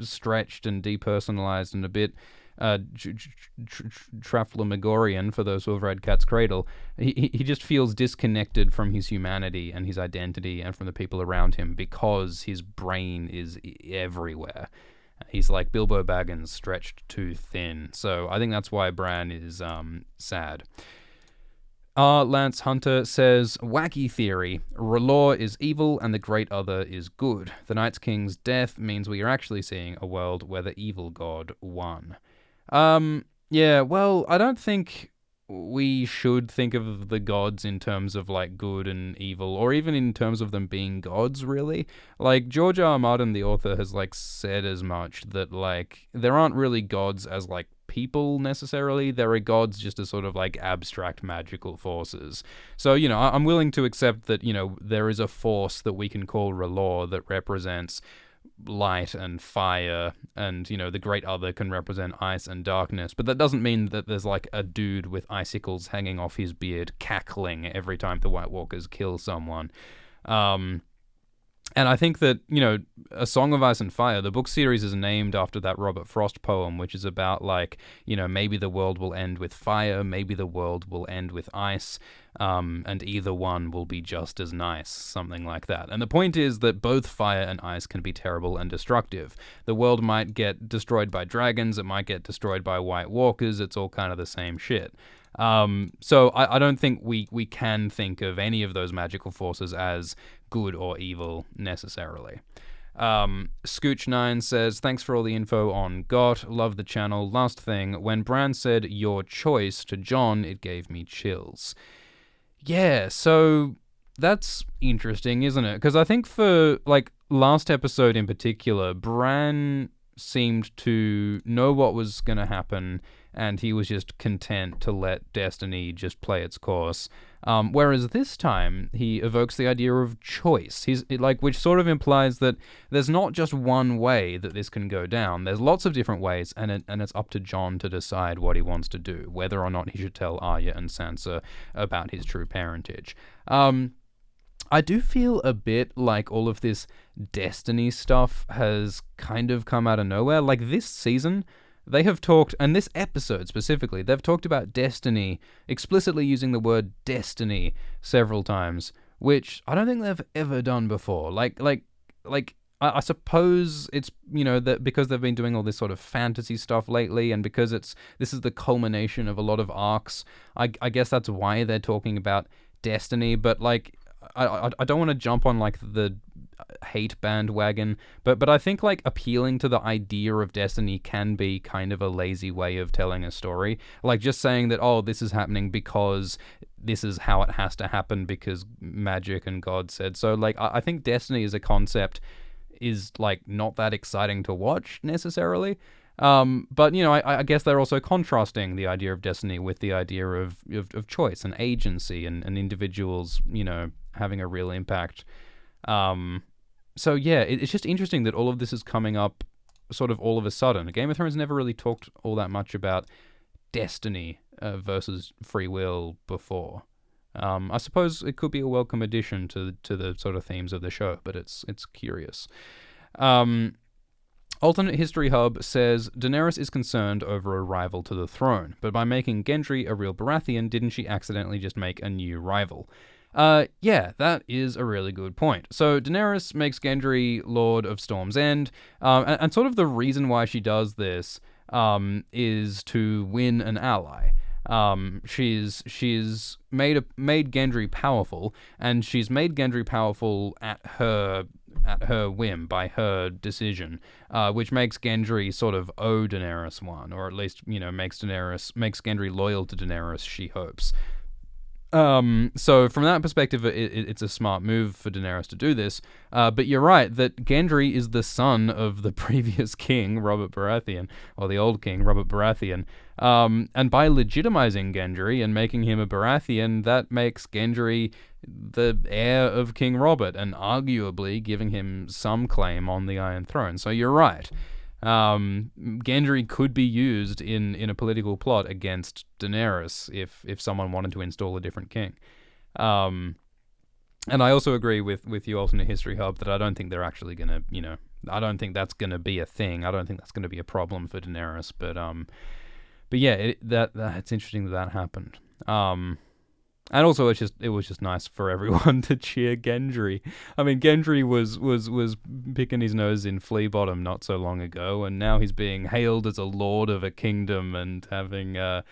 stretched and depersonalized and a bit Trafalgarian, for those who have read Cat's Cradle, he just feels disconnected from his humanity and his identity and from the people around him because his brain is everywhere. He's like Bilbo Baggins stretched too thin. So I think that's why Bran is sad. Lance Hunter says, wacky theory. R'hllor is evil and the Great Other is good. The Night King's death means we are actually seeing a world where the evil god won. Yeah, well, I don't think we should think of the gods in terms of like good and evil, or even in terms of them being gods, really. Like, George R. R. Martin, the author, has like said as much, that like there aren't really gods as like people necessarily. There are gods just as sort of like abstract magical forces. So, you know, I'm willing to accept that, you know, there is a force that we can call R'hllor that represents light and fire, and, you know, the Great Other can represent ice and darkness, but that doesn't mean that there's like a dude with icicles hanging off his beard cackling every time the White Walkers kill someone. And I think that, you know, A Song of Ice and Fire, the book series, is named after that Robert Frost poem, which is about, like, you know, maybe the world will end with fire, maybe the world will end with ice, and either one will be just as nice, something like that. And the point is that both fire and ice can be terrible and destructive. The world might get destroyed by dragons, it might get destroyed by White Walkers, it's all kind of the same shit. So I don't think we can think of any of those magical forces as good or evil necessarily. Scooch9 says, thanks for all the info on GOT, love the channel. Last thing, when Bran said your choice to Jon, it gave me chills. Yeah, so that's interesting, isn't it? Because I think for, like, last episode in particular, Bran seemed to know what was going to happen, and he was just content to let destiny just play its course. Whereas this time, he evokes the idea of choice. Which sort of implies that there's not just one way that this can go down. There's lots of different ways, and it's up to Jon to decide what he wants to do, whether or not he should tell Arya and Sansa about his true parentage. I do feel a bit like all of this destiny stuff has kind of come out of nowhere. Like, this season, they have talked, and this episode specifically, they've talked about destiny, explicitly using the word destiny several times, which I don't think they've ever done before. I suppose it's, you know, that because they've been doing all this sort of fantasy stuff lately, and because this is the culmination of a lot of arcs, I guess that's why they're talking about destiny. But like, I don't want to jump on like the hate bandwagon, but I think like appealing to the idea of destiny can be kind of a lazy way of telling a story. Like, just saying that, oh, this is happening because this is how it has to happen because magic and God said so. Like, I think destiny as a concept is like not that exciting to watch necessarily. But, you know, I guess they're also contrasting the idea of destiny with the idea of choice and agency and individuals, you know, having a real impact. So yeah, it's just interesting that all of this is coming up sort of all of a sudden. Game of Thrones never really talked all that much about destiny versus free will before. I suppose it could be a welcome addition to the sort of themes of the show, but it's curious. Alternate History Hub says, Daenerys is concerned over a rival to the throne, but by making Gendry a real Baratheon, didn't she accidentally just make a new rival? Yeah, that is a really good point. So Daenerys makes Gendry Lord of Storm's End, and sort of the reason why she does this is to win an ally. She's made Gendry powerful, and she's made Gendry powerful at her whim, by her decision, which makes Gendry sort of owe Daenerys one, or at least, you know, makes Gendry loyal to Daenerys, she hopes. So from that perspective, it's a smart move for Daenerys to do this. But you're right that Gendry is the son of the previous king, Robert Baratheon, or the old king, Robert Baratheon. And by legitimizing Gendry and making him a Baratheon, that makes Gendry the heir of King Robert, and arguably giving him some claim on the Iron Throne. So you're right. Gendry could be used in a political plot against Daenerys if someone wanted to install a different king. And I also agree with you, Alternate History Hub, that I don't think they're actually going to, you know, I don't think that's going to be a thing. I don't think that's going to be a problem for Daenerys. But yeah, it's interesting that happened. And also, it was just nice for everyone to cheer Gendry. I mean, Gendry was picking his nose in Flea Bottom not so long ago, and now he's being hailed as a lord of a kingdom and having a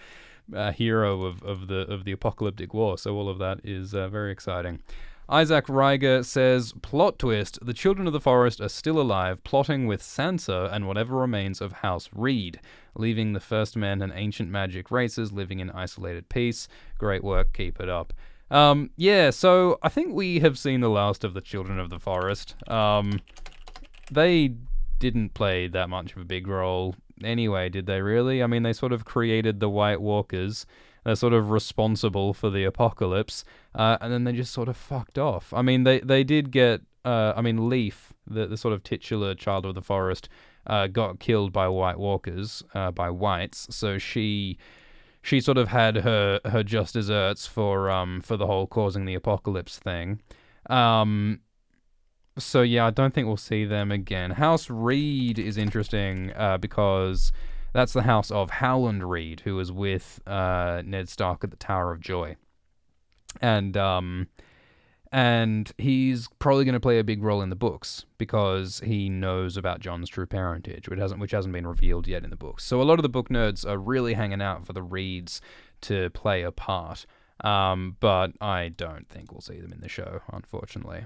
hero of the apocalyptic war. So all of that is very exciting. Isaac Reiger says, plot twist, the children of the forest are still alive, plotting with Sansa and whatever remains of House Reed, leaving the First Men and ancient magic races living in isolated peace. Great work, keep it up. Yeah, so I think we have seen the last of the children of the forest. They didn't play that much of a big role anyway, did they really? I mean, they sort of created the White Walkers. They're sort of responsible for the apocalypse, and then they just sort of fucked off. I mean, they did get, Leaf, the sort of titular child of the forest, got killed by White Walkers, by whites, so she sort of had her just desserts for the whole causing the apocalypse thing. So yeah, I don't think we'll see them again. House Reed is interesting, because that's the house of Howland Reed, who was with Ned Stark at the Tower of Joy. And he's probably going to play a big role in the books because he knows about Jon's true parentage, which hasn't been revealed yet in the books. So a lot of the book nerds are really hanging out for the Reeds to play a part. But I don't think we'll see them in the show, unfortunately.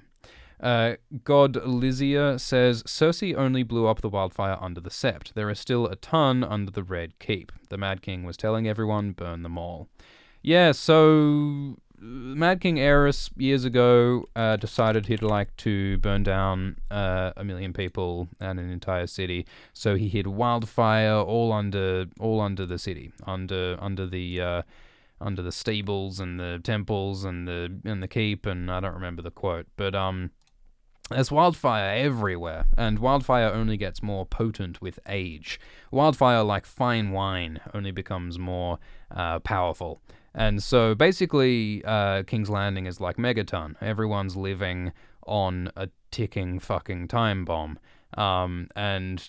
God Lysia says, Cersei only blew up the wildfire under the Sept. There is still a ton under the Red Keep. The Mad King was telling everyone, burn them all. Yeah, so Mad King Aerys years ago decided he'd like to burn down 1 million people and an entire city. So he hid wildfire all under the city, under the stables and the temples and the keep, and I don't remember the quote, but there's wildfire everywhere, and wildfire only gets more potent with age. Wildfire, like fine wine, only becomes more powerful. And so basically, King's Landing is like Megaton. Everyone's living on a ticking fucking time bomb. And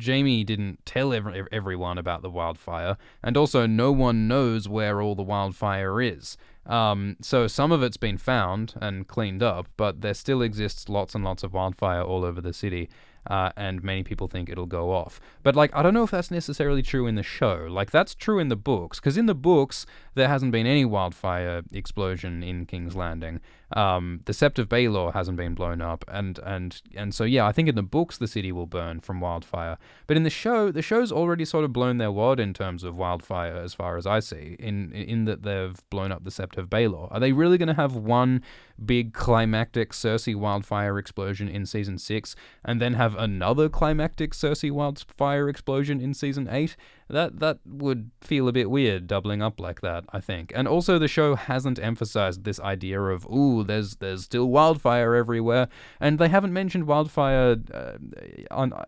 Jaime didn't tell everyone about the wildfire, and also no one knows where all the wildfire is. So some of it's been found and cleaned up, but there still exists lots and lots of wildfire all over the city, and many people think it'll go off. But, like, I don't know if that's necessarily true in the show. Like, that's true in the books, because in the books, there hasn't been any wildfire explosion in King's Landing. The Sept of Baelor hasn't been blown up, and so, yeah, I think in the books the city will burn from wildfire. But in the show's already sort of blown their wad in terms of wildfire, as far as I see, in that they've blown up the Sept of Baelor. Are they really going to have one big climactic Cersei wildfire explosion in Season 6, and then have another climactic Cersei wildfire explosion in Season 8? That would feel a bit weird, doubling up like that, I think. And also the show hasn't emphasized this idea of, ooh, there's still wildfire everywhere, and they haven't mentioned wildfire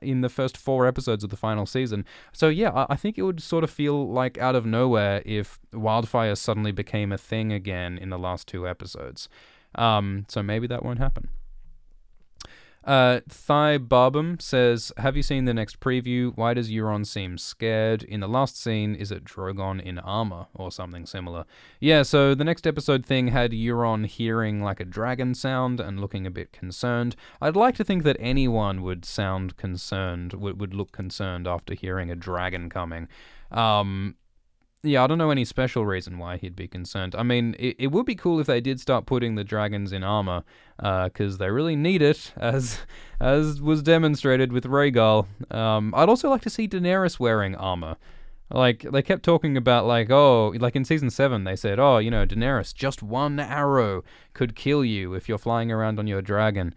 in the first 4 episodes of the final season. So yeah, I think it would sort of feel like out of nowhere if wildfire suddenly became a thing again in the last 2 episodes. So maybe that won't happen. Thigh Barbum says, have you seen the next preview? Why does Euron seem scared? In the last scene, is it Drogon in armor or something similar? Yeah, so the next episode thing had Euron hearing like a dragon sound and looking a bit concerned. I'd like to think that anyone would sound concerned, would look concerned after hearing a dragon coming. Yeah, I don't know any special reason why he'd be concerned. I mean, it would be cool if they did start putting the dragons in armor, because they really need it, as was demonstrated with Rhaegal. I'd also like to see Daenerys wearing armor. Like, they kept talking about, like, oh, like in Season 7, they said, oh, you know, Daenerys, just one arrow could kill you if you're flying around on your dragon.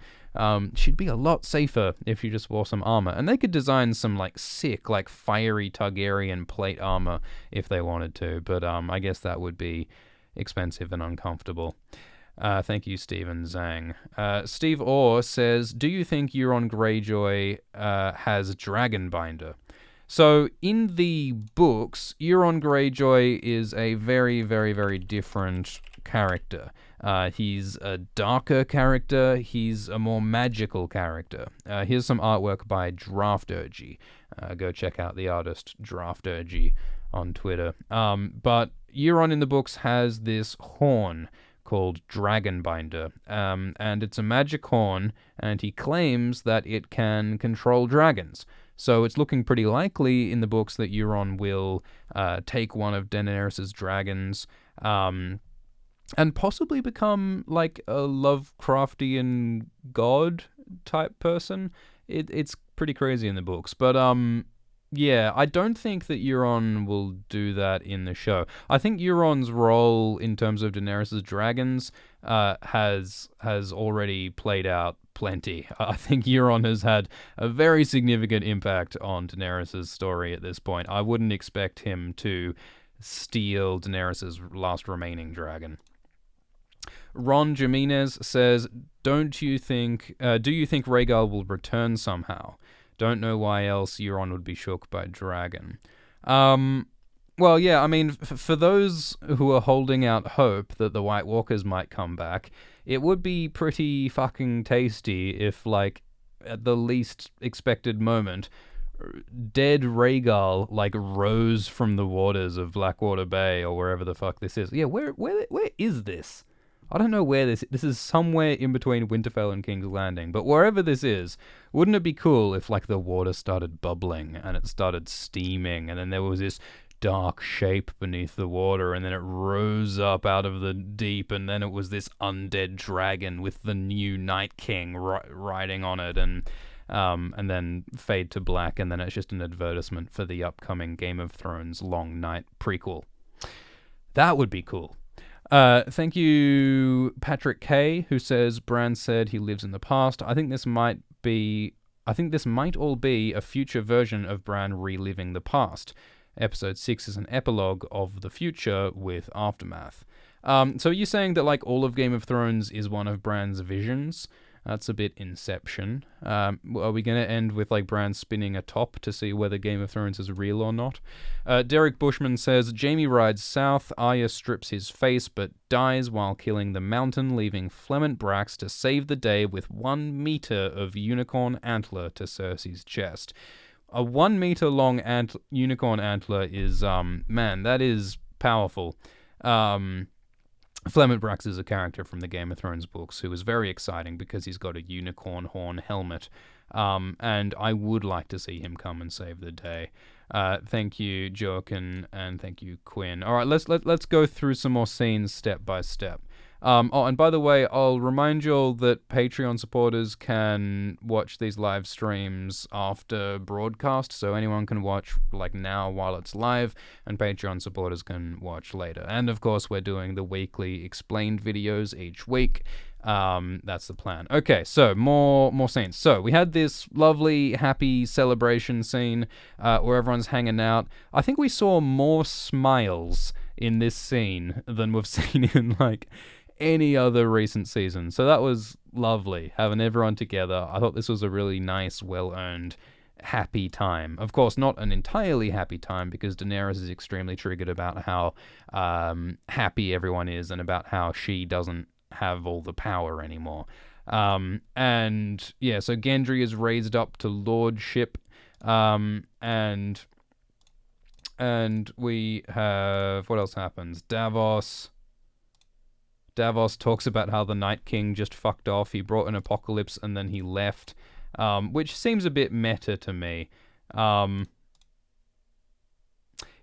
She'd be a lot safer if she just wore some armor. And they could design some, like, sick, like, fiery Targaryen plate armor if they wanted to. But I guess that would be expensive and uncomfortable. Thank you, Stephen Zhang. Steve Orr says, do you think Euron Greyjoy has Dragonbinder? So, in the books, Euron Greyjoy is a very, very, very different character. He's a darker character. He's a more magical character. Here's some artwork by Drafturgy. Go check out the artist Drafturgy on Twitter. But Euron in the books has this horn called Dragonbinder, and it's a magic horn, and he claims that it can control dragons. So it's looking pretty likely in the books that Euron will take one of Daenerys' dragons, and possibly become like a Lovecraftian god type person. It's pretty crazy in the books, but yeah, I don't think that Euron will do that in the show. I think Euron's role in terms of Daenerys' dragons has already played out plenty. I think Euron has had a very significant impact on Daenerys' story at this point. I wouldn't expect him to steal Daenerys' last remaining dragon. Ron Jimenez says, do you think Rhaegal will return somehow? Don't know why else Euron would be shook by dragon. Well, yeah, I mean, for those who are holding out hope that the White Walkers might come back, it would be pretty fucking tasty if, like, at the least expected moment, dead Rhaegal, like, rose from the waters of Blackwater Bay or wherever the fuck this is. Yeah, where is this? I don't know where this is. Somewhere in between Winterfell and King's Landing. But wherever this is, wouldn't it be cool if, like, the water started bubbling and it started steaming and then there was this dark shape beneath the water and then it rose up out of the deep and then it was this undead dragon with the new Night King riding on it and then fade to black and then it's just an advertisement for the upcoming Game of Thrones Long Night prequel. That would be cool. Thank you, Patrick K, who says Bran said he lives in the past. I think this might all be a future version of Bran reliving the past. Episode 6 is an epilogue of the future with Aftermath. So are you saying that, like, all of Game of Thrones is one of Bran's visions? That's a bit Inception. Are we going to end with, like, Bran spinning a top to see whether Game of Thrones is real or not? Derek Bushman says, Jaime rides south, Arya strips his face but dies while killing the Mountain, leaving Flemont Brax to save the day with 1 meter of unicorn antler to Cersei's chest. A 1 meter long unicorn antler is, man, that is powerful. Flemont Brax is a character from the Game of Thrones books who is very exciting because he's got a unicorn horn helmet, and I would like to see him come and save the day. Thank you, Joaquin, and thank you, Quinn. All right, let's go through some more scenes step by step. And by the way, I'll remind you all that Patreon supporters can watch these live streams after broadcast, so anyone can watch, like, now while it's live, and Patreon supporters can watch later. And of course, we're doing the weekly explained videos each week. That's the plan. Okay, so more scenes. So we had this lovely, happy celebration scene where everyone's hanging out. I think we saw more smiles in this scene than we've seen in, like, any other recent season. So that was lovely, having everyone together. I thought this was a really nice, well-earned, happy time. Of course, not an entirely happy time, because Daenerys is extremely triggered about how happy everyone is and about how she doesn't have all the power anymore. And yeah, so Gendry is raised up to lordship, and we have, what else happens? Davos talks about how the Night King just fucked off. He brought an apocalypse and then he left, which seems a bit meta to me.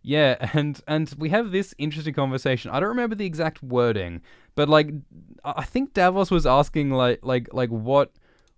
Yeah, and we have this interesting conversation. I don't remember the exact wording, but, like, I think Davos was asking like what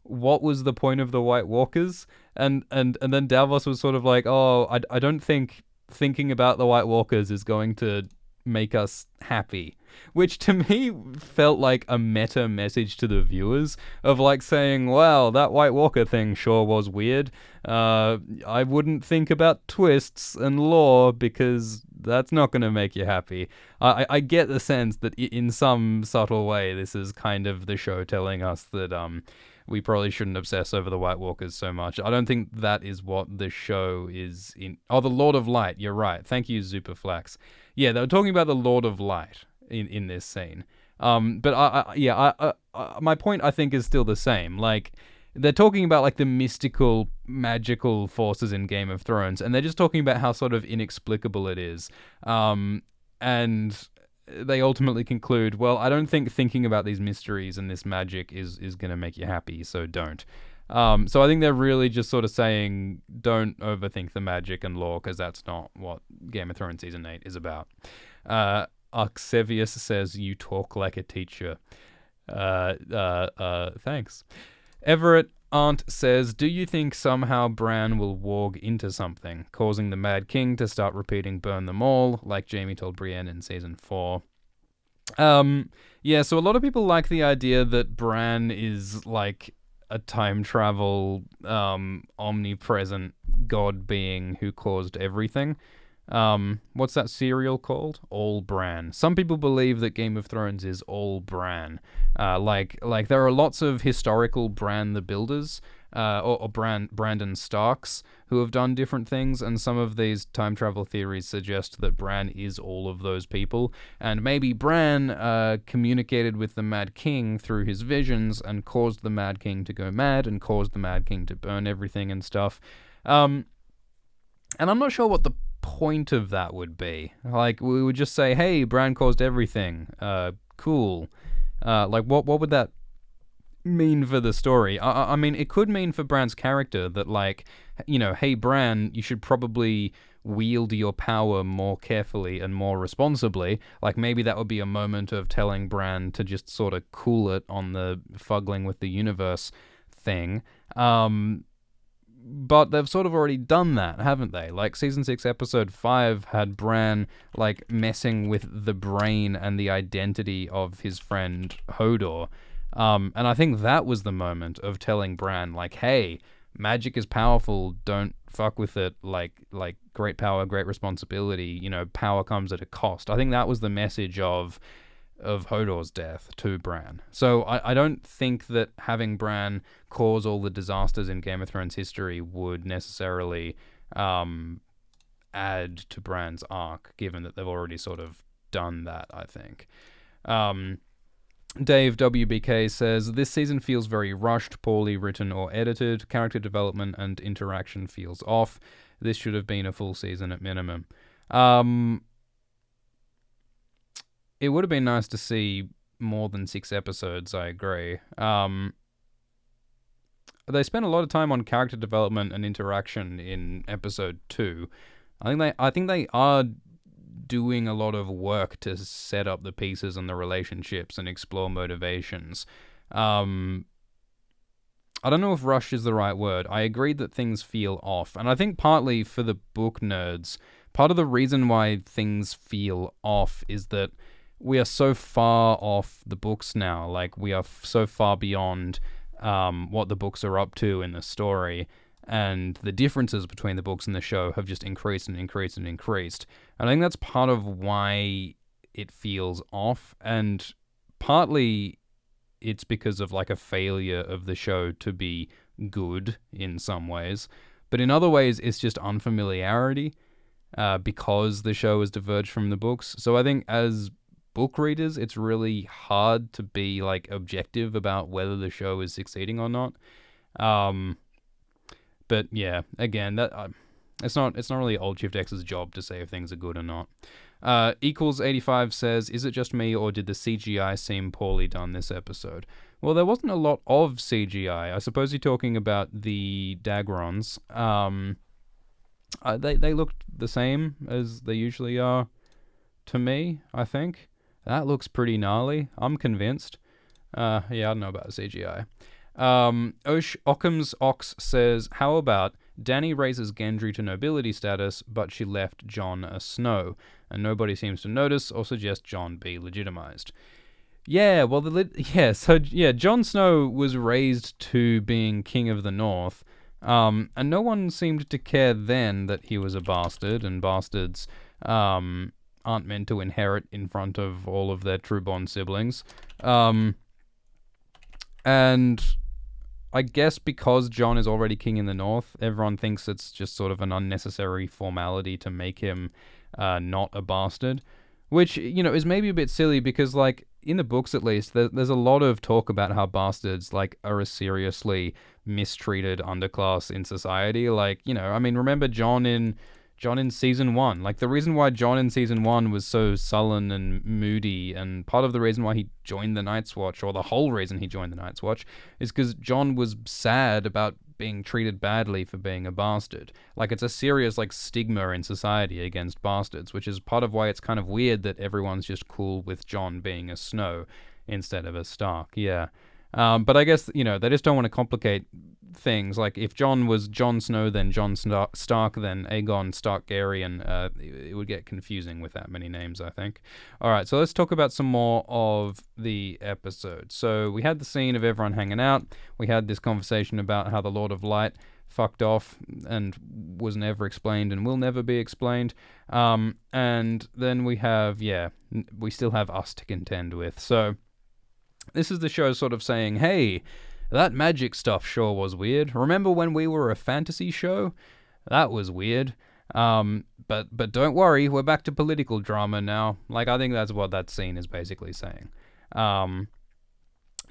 was the point of the White Walkers, and then Davos was sort of like, oh, I don't think thinking about the White Walkers is going to make us happy, which to me felt like a meta message to the viewers of, like, saying, wow, that White Walker thing sure was weird. I wouldn't think about twists and lore because that's not going to make you happy. I get the sense that in some subtle way this is kind of the show telling us that we probably shouldn't obsess over the White Walkers so much. I don't think that is what the show is in. Oh, the Lord of Light. You're right. Thank you, Superflax. Yeah, they were talking about the Lord of Light. in this scene. But my point I think is still the same. Like, they're talking about like the mystical, magical forces in Game of Thrones, and they're just talking about how sort of inexplicable it is. And they ultimately conclude, well, I don't think thinking about these mysteries and this magic is going to make you happy, so don't. So I think they're really just sort of saying, don't overthink the magic and lore, because that's not what Game of Thrones Season 8 is about. Arxevius says, you talk like a teacher. Thanks. Everett Aunt says, do you think somehow Bran will warg into something, causing the Mad King to start repeating burn them all, like Jaime told Brienne in Season 4? Yeah, so a lot of people like the idea that Bran is like a time travel, omnipresent god being who caused everything. What's that cereal called? All Bran. Some people believe that Game of Thrones is all Bran. Like there are lots of historical Bran the Builders, or Brandon Starks, who have done different things, and some of these time travel theories suggest that Bran is all of those people, and maybe Bran communicated with the Mad King through his visions and caused the Mad King to go mad and caused the Mad King to burn everything and stuff. And I'm not sure what the point of that would be. Like, we would just say, hey, Bran caused everything. Cool. Like, what would that mean for the story? I mean, it could mean for Bran's character that, like, you know, hey, Bran, you should probably wield your power more carefully and more responsibly. Like, maybe that would be a moment of telling Bran to just sort of cool it on the fuggling with the universe thing. But they've sort of already done that, haven't they? Like, Season 6, Episode 5 had Bran, like, messing with the brain and the identity of his friend Hodor. And I think that was the moment of telling Bran, like, hey, magic is powerful, don't fuck with it, like great power, great responsibility, you know, power comes at a cost. I think that was the message of Hodor's death to Bran. So I don't think that having Bran cause all the disasters in Game of Thrones history would necessarily add to Bran's arc, given that they've already sort of done that, I think. Dave WBK says, this season feels very rushed, poorly written or edited. Character development and interaction feels off. This should have been a full season at minimum. It would have been nice to see more than 6 episodes, I agree. They spent a lot of time on character development and interaction in episode 2. I think they are doing a lot of work to set up the pieces and the relationships and explore motivations. I don't know if rush is the right word. I agree that things feel off. And I think partly for the book nerds, part of the reason why things feel off is that we are so far off the books now. Like, we are so far beyond what the books are up to in the story, and the differences between the books and the show have just increased and increased and increased. And I think that's part of why it feels off, and partly it's because of like a failure of the show to be good in some ways, but in other ways it's just unfamiliarity because the show has diverged from the books. So I think as book readers, it's really hard to be like objective about whether the show is succeeding or not. But yeah, again, that it's not really Old Shift X's job to say if things are good or not. Equals 85 says, is it just me or did the CGI seem poorly done this episode? Well, there wasn't a lot of CGI. I suppose you're talking about the Dagrons. They looked the same as they usually are to me, I think. That looks pretty gnarly. I'm convinced. Yeah, I don't know about the CGI. Occam's Ox says, how about Dany raises Gendry to nobility status, but she left Jon a Snow, and nobody seems to notice or suggest Jon be legitimized. Yeah, well, Jon Snow was raised to being King of the North, and no one seemed to care then that he was a bastard, and bastards aren't meant to inherit in front of all of their true-born siblings. And I guess because Jon is already king in the North, everyone thinks it's just sort of an unnecessary formality to make him not a bastard, which, is maybe a bit silly because, like, in the books at least, there's a lot of talk about how bastards, like, are a seriously mistreated underclass in society. Like, remember Jon in season 1. Like, the reason why Jon in season 1 was so sullen and moody, and part of the reason why he joined the Night's Watch, or the whole reason he joined the Night's Watch, is because Jon was sad about being treated badly for being a bastard. Like, it's a serious, like, stigma in society against bastards, which is part of why it's kind of weird that everyone's just cool with Jon being a Snow instead of a Stark. Yeah. But I guess, they just don't want to complicate things. Like, if Jon was Jon Snow, then Jon Stark, then Aegon Starkarian, it would get confusing with that many names, I think. Alright, so let's talk about some more of the episode. So, we had the scene of everyone hanging out. We had this conversation about how the Lord of Light fucked off and was never explained and will never be explained. And then we have, we still have us to contend with. So, this is the show sort of saying, hey, that magic stuff sure was weird. Remember when we were a fantasy show? That was weird. But don't worry, we're back to political drama now. Like, I think that's what that scene is basically saying.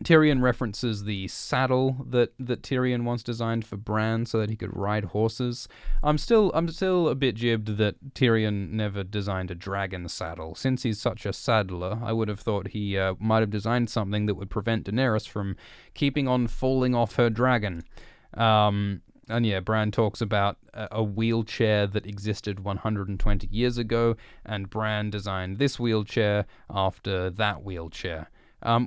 Tyrion references the saddle that Tyrion once designed for Bran so that he could ride horses. I'm still a bit jibbed that Tyrion never designed a dragon saddle. Since he's such a saddler, I would have thought he might have designed something that would prevent Daenerys from keeping on falling off her dragon. And yeah, Bran talks about a wheelchair that existed 120 years ago, and Bran designed this wheelchair after that wheelchair.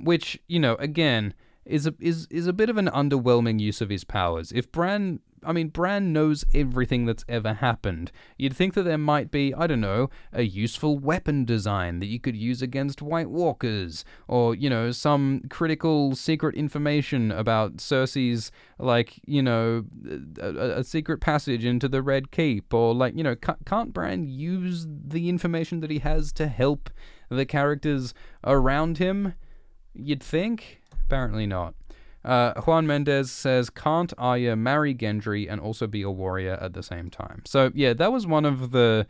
Which, again, is a bit of an underwhelming use of his powers. If Bran knows everything that's ever happened. You'd think that there might be, I don't know, a useful weapon design that you could use against White Walkers, or, some critical secret information about Cersei's, like, a secret passage into the Red Keep, or, like, can't Bran use the information that he has to help the characters around him? You'd think? Apparently not. Juan Mendez says, can't Arya marry Gendry and also be a warrior at the same time? So, yeah, that was one of the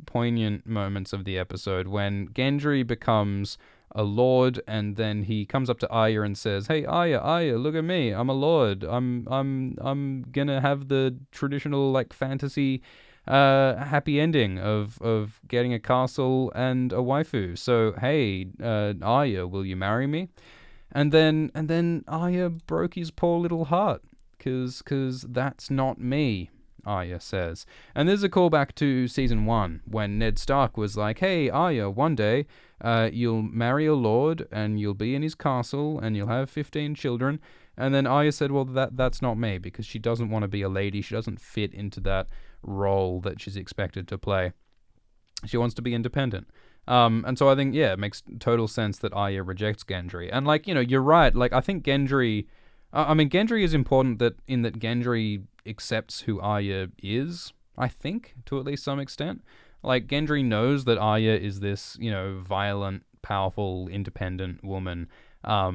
poignant moments of the episode when Gendry becomes a lord, and then he comes up to Arya and says, hey, Arya, look at me. I'm a lord. I'm gonna have the traditional, like, fantasy happy ending of getting a castle and a waifu. So, hey, Arya, will you marry me? And then Arya broke his poor little heart, cause that's not me, Arya says. And there's a callback to season 1 when Ned Stark was like, hey, Arya, one day you'll marry a lord and you'll be in his castle and you'll have 15 children. And then Arya said, well, that's not me, because she doesn't want to be a lady. She doesn't fit into that role that she's expected to play. She wants to be independent. And so I think, yeah, it makes total sense that Arya rejects Gendry. And, like, you're right. Like, I think Gendry... Gendry is important that Gendry accepts who Arya is, I think, to at least some extent. Like, Gendry knows that Arya is this, violent, powerful, independent woman. I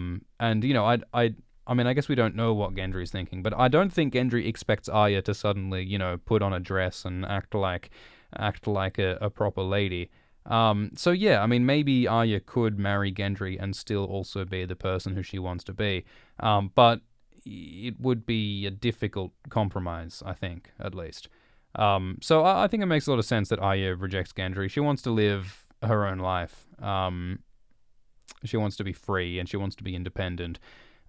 guess we don't know what Gendry's thinking, but I don't think Gendry expects Arya to suddenly, put on a dress and act like a proper lady. So yeah, maybe Arya could marry Gendry and still also be the person who she wants to be. But it would be a difficult compromise, I think, at least. So I think it makes a lot of sense that Arya rejects Gendry. She wants to live her own life. She wants to be free and she wants to be independent.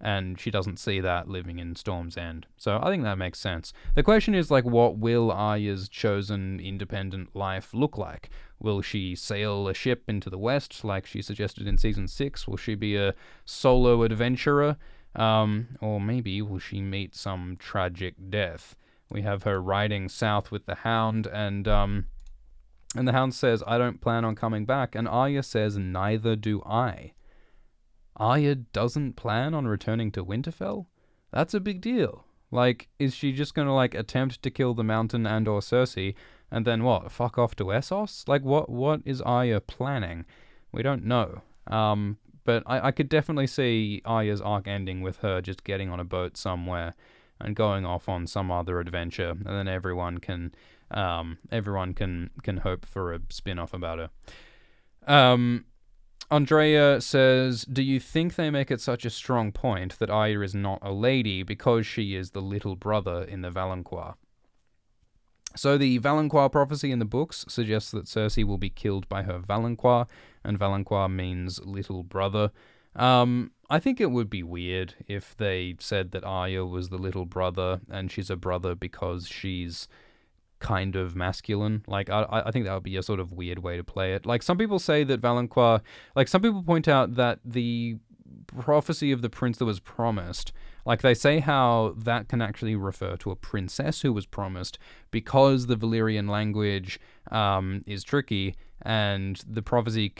And she doesn't see that living in Storm's End. So I think that makes sense. The question is, like, what will Arya's chosen independent life look like? Will she sail a ship into the west, like she suggested in Season 6? Will she be a solo adventurer? Or maybe will she meet some tragic death? We have her riding south with the Hound, and the Hound says, I don't plan on coming back, and Arya says, neither do I. Arya doesn't plan on returning to Winterfell? That's a big deal. Like, is she just gonna, like, attempt to kill the Mountain and or Cersei, and then what, fuck off to Essos? Like, what is Arya planning? We don't know. But I could definitely see Arya's arc ending with her just getting on a boat somewhere and going off on some other adventure, and then everyone can hope for a spin-off about her. Um, Andrea says, do you think they make it such a strong point that Arya is not a lady because she is the little brother in the Valancourt? So the Valancourt prophecy in the books suggests that Cersei will be killed by her Valancourt, and Valancourt means little brother. I think it would be weird if they said that Arya was the little brother and she's a brother because she's kind of masculine. Like, I think that would be a sort of weird way to play it. Like, some people say that Valancourt, like, some people point out that the prophecy of the prince that was promised, like, they say how that can actually refer to a princess who was promised because the Valyrian language is tricky, and the prophecy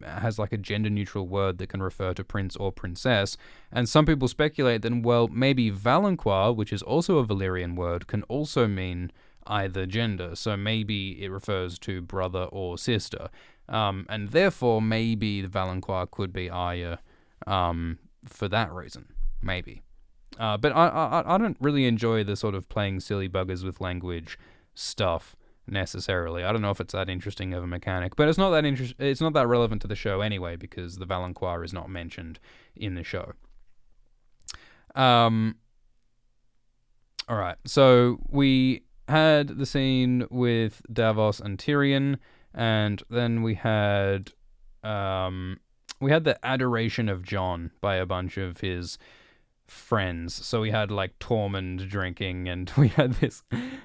has like a gender neutral word that can refer to prince or princess. And some people speculate that, well, maybe Valancourt, which is also a Valyrian word, can also mean either gender. So maybe it refers to brother or sister. And therefore, maybe the Valancourt could be Arya for that reason. Maybe. But I don't really enjoy the sort of playing silly buggers with language stuff necessarily. I don't know if it's that interesting of a mechanic, but it's not that it's not that relevant to the show anyway, because the Valancourt is not mentioned in the show. All right, so we had the scene with Davos and Tyrion, and then we had the adoration of Jon by a bunch of his friends. So we had like Tormund drinking, and we had this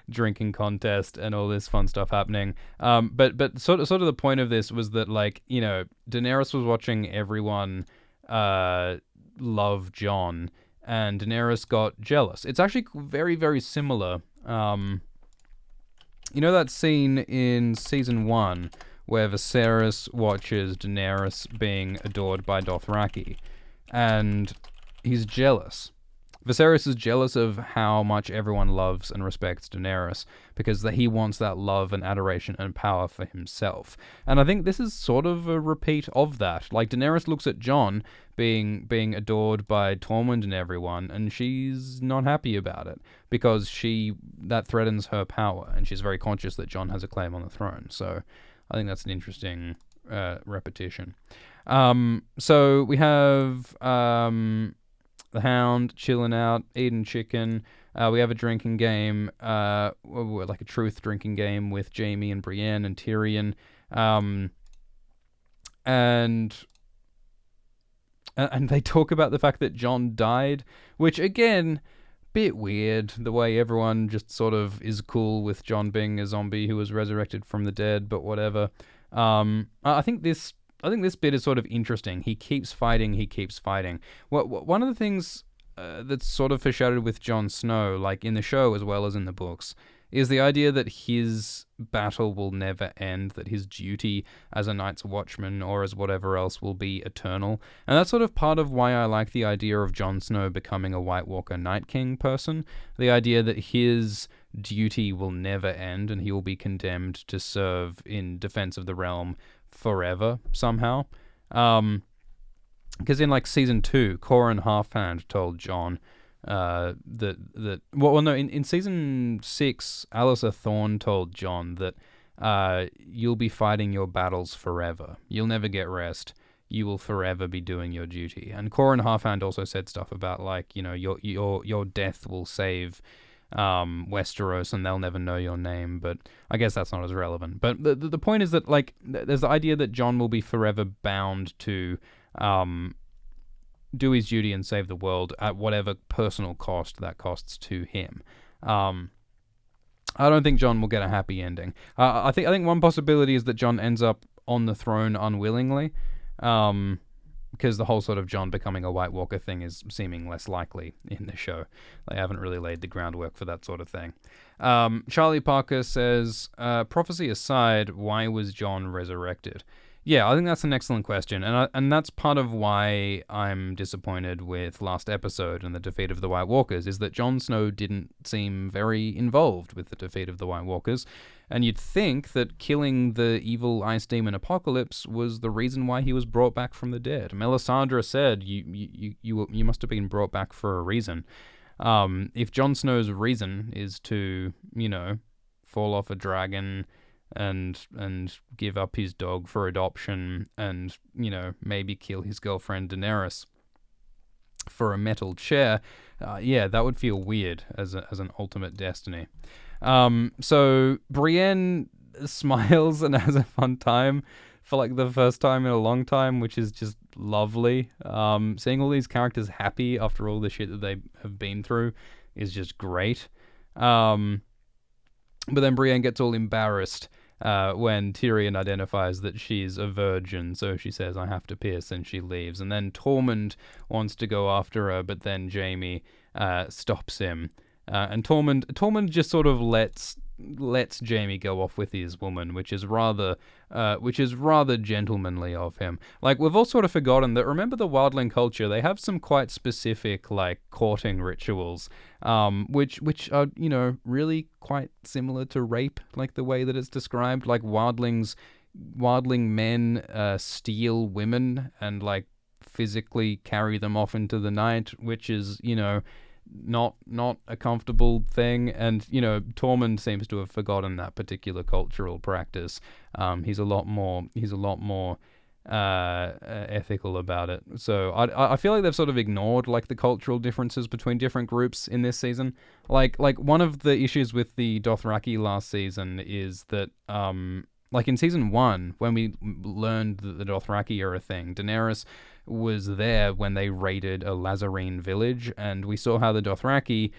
drinking contest and all this fun stuff happening. But sort of the point of this was that, like, you know, Daenerys was watching everyone love Jon, and Daenerys got jealous. It's actually very, very similar. You know that scene in season 1 where Viserys watches Daenerys being adored by Dothraki, and he's jealous. Viserys is jealous of how much everyone loves and respects Daenerys because he wants that love and adoration and power for himself. And I think this is sort of a repeat of that. Like, Daenerys looks at Jon being adored by Tormund and everyone, and she's not happy about it because that threatens her power, and she's very conscious that Jon has a claim on the throne. So I think that's an interesting repetition. So we have the Hound chilling out, eating chicken. We have a drinking game, like a truth drinking game with Jaime and Brienne and Tyrion. And they talk about the fact that Jon died, which, again, bit weird, the way everyone just sort of is cool with Jon being a zombie who was resurrected from the dead, but whatever. I think this bit is sort of interesting. He keeps fighting. One of the things that's sort of foreshadowed with Jon Snow, like in the show as well as in the books, is the idea that his battle will never end, that his duty as a Night's Watchman or as whatever else will be eternal. And that's sort of part of why I like the idea of Jon Snow becoming a White Walker Night King person. The idea that his duty will never end and he will be condemned to serve in defense of the realm forever somehow. Because in like season 2, Corin Halfhand told Jon in season 6, Alyssa Thorne told Jon that you'll be fighting your battles forever. You'll never get rest. You will forever be doing your duty. And Corin Halfhand also said stuff about, like, you know, your death will save Westeros and they'll never know your name, but I guess that's not as relevant. But the point is that, like, there's the idea that Jon will be forever bound to do his duty and save the world at whatever personal cost that costs to him. I don't think Jon will get a happy ending. I think one possibility is that Jon ends up on the throne unwillingly, because the whole sort of Jon becoming a White Walker thing is seeming less likely in the show. They haven't really laid the groundwork for that sort of thing. Charlie Parker says, prophecy aside, why was Jon resurrected? Yeah, I think that's an excellent question, and that's part of why I'm disappointed with last episode and the defeat of the White Walkers, is that Jon Snow didn't seem very involved with the defeat of the White Walkers, and you'd think that killing the evil ice demon Apocalypse was the reason why he was brought back from the dead. Melisandre said, you must have been brought back for a reason. If Jon Snow's reason is to, you know, fall off a dragon and give up his dog for adoption, and maybe kill his girlfriend Daenerys for a metal chair. Yeah, that would feel weird as an ultimate destiny. So Brienne smiles and has a fun time for like the first time in a long time, which is just lovely. Seeing all these characters happy after all the shit that they have been through is just great. But then Brienne gets all embarrassed when Tyrion identifies that she's a virgin, so she says, "I have to piss," and she leaves. And then Tormund wants to go after her, but then Jaime stops him. And Tormund just sort of lets Jaime go off with his woman, which is rather gentlemanly of him. Like, we've all sort of forgotten that. Remember the wildling culture? They have some quite specific like courting rituals, which are really quite similar to rape, like the way that it's described. Like wildling men steal women and like physically carry them off into the night, which is not a comfortable thing. And Tormund seems to have forgotten that particular cultural practice. He's a lot more ethical about it. So I feel like they've sort of ignored like the cultural differences between different groups in this season. Like one of the issues with the Dothraki last season is that like in season 1, when we learned that the Dothraki are a thing, Daenerys was there when they raided a Lazarene village, and we saw how the Dothraki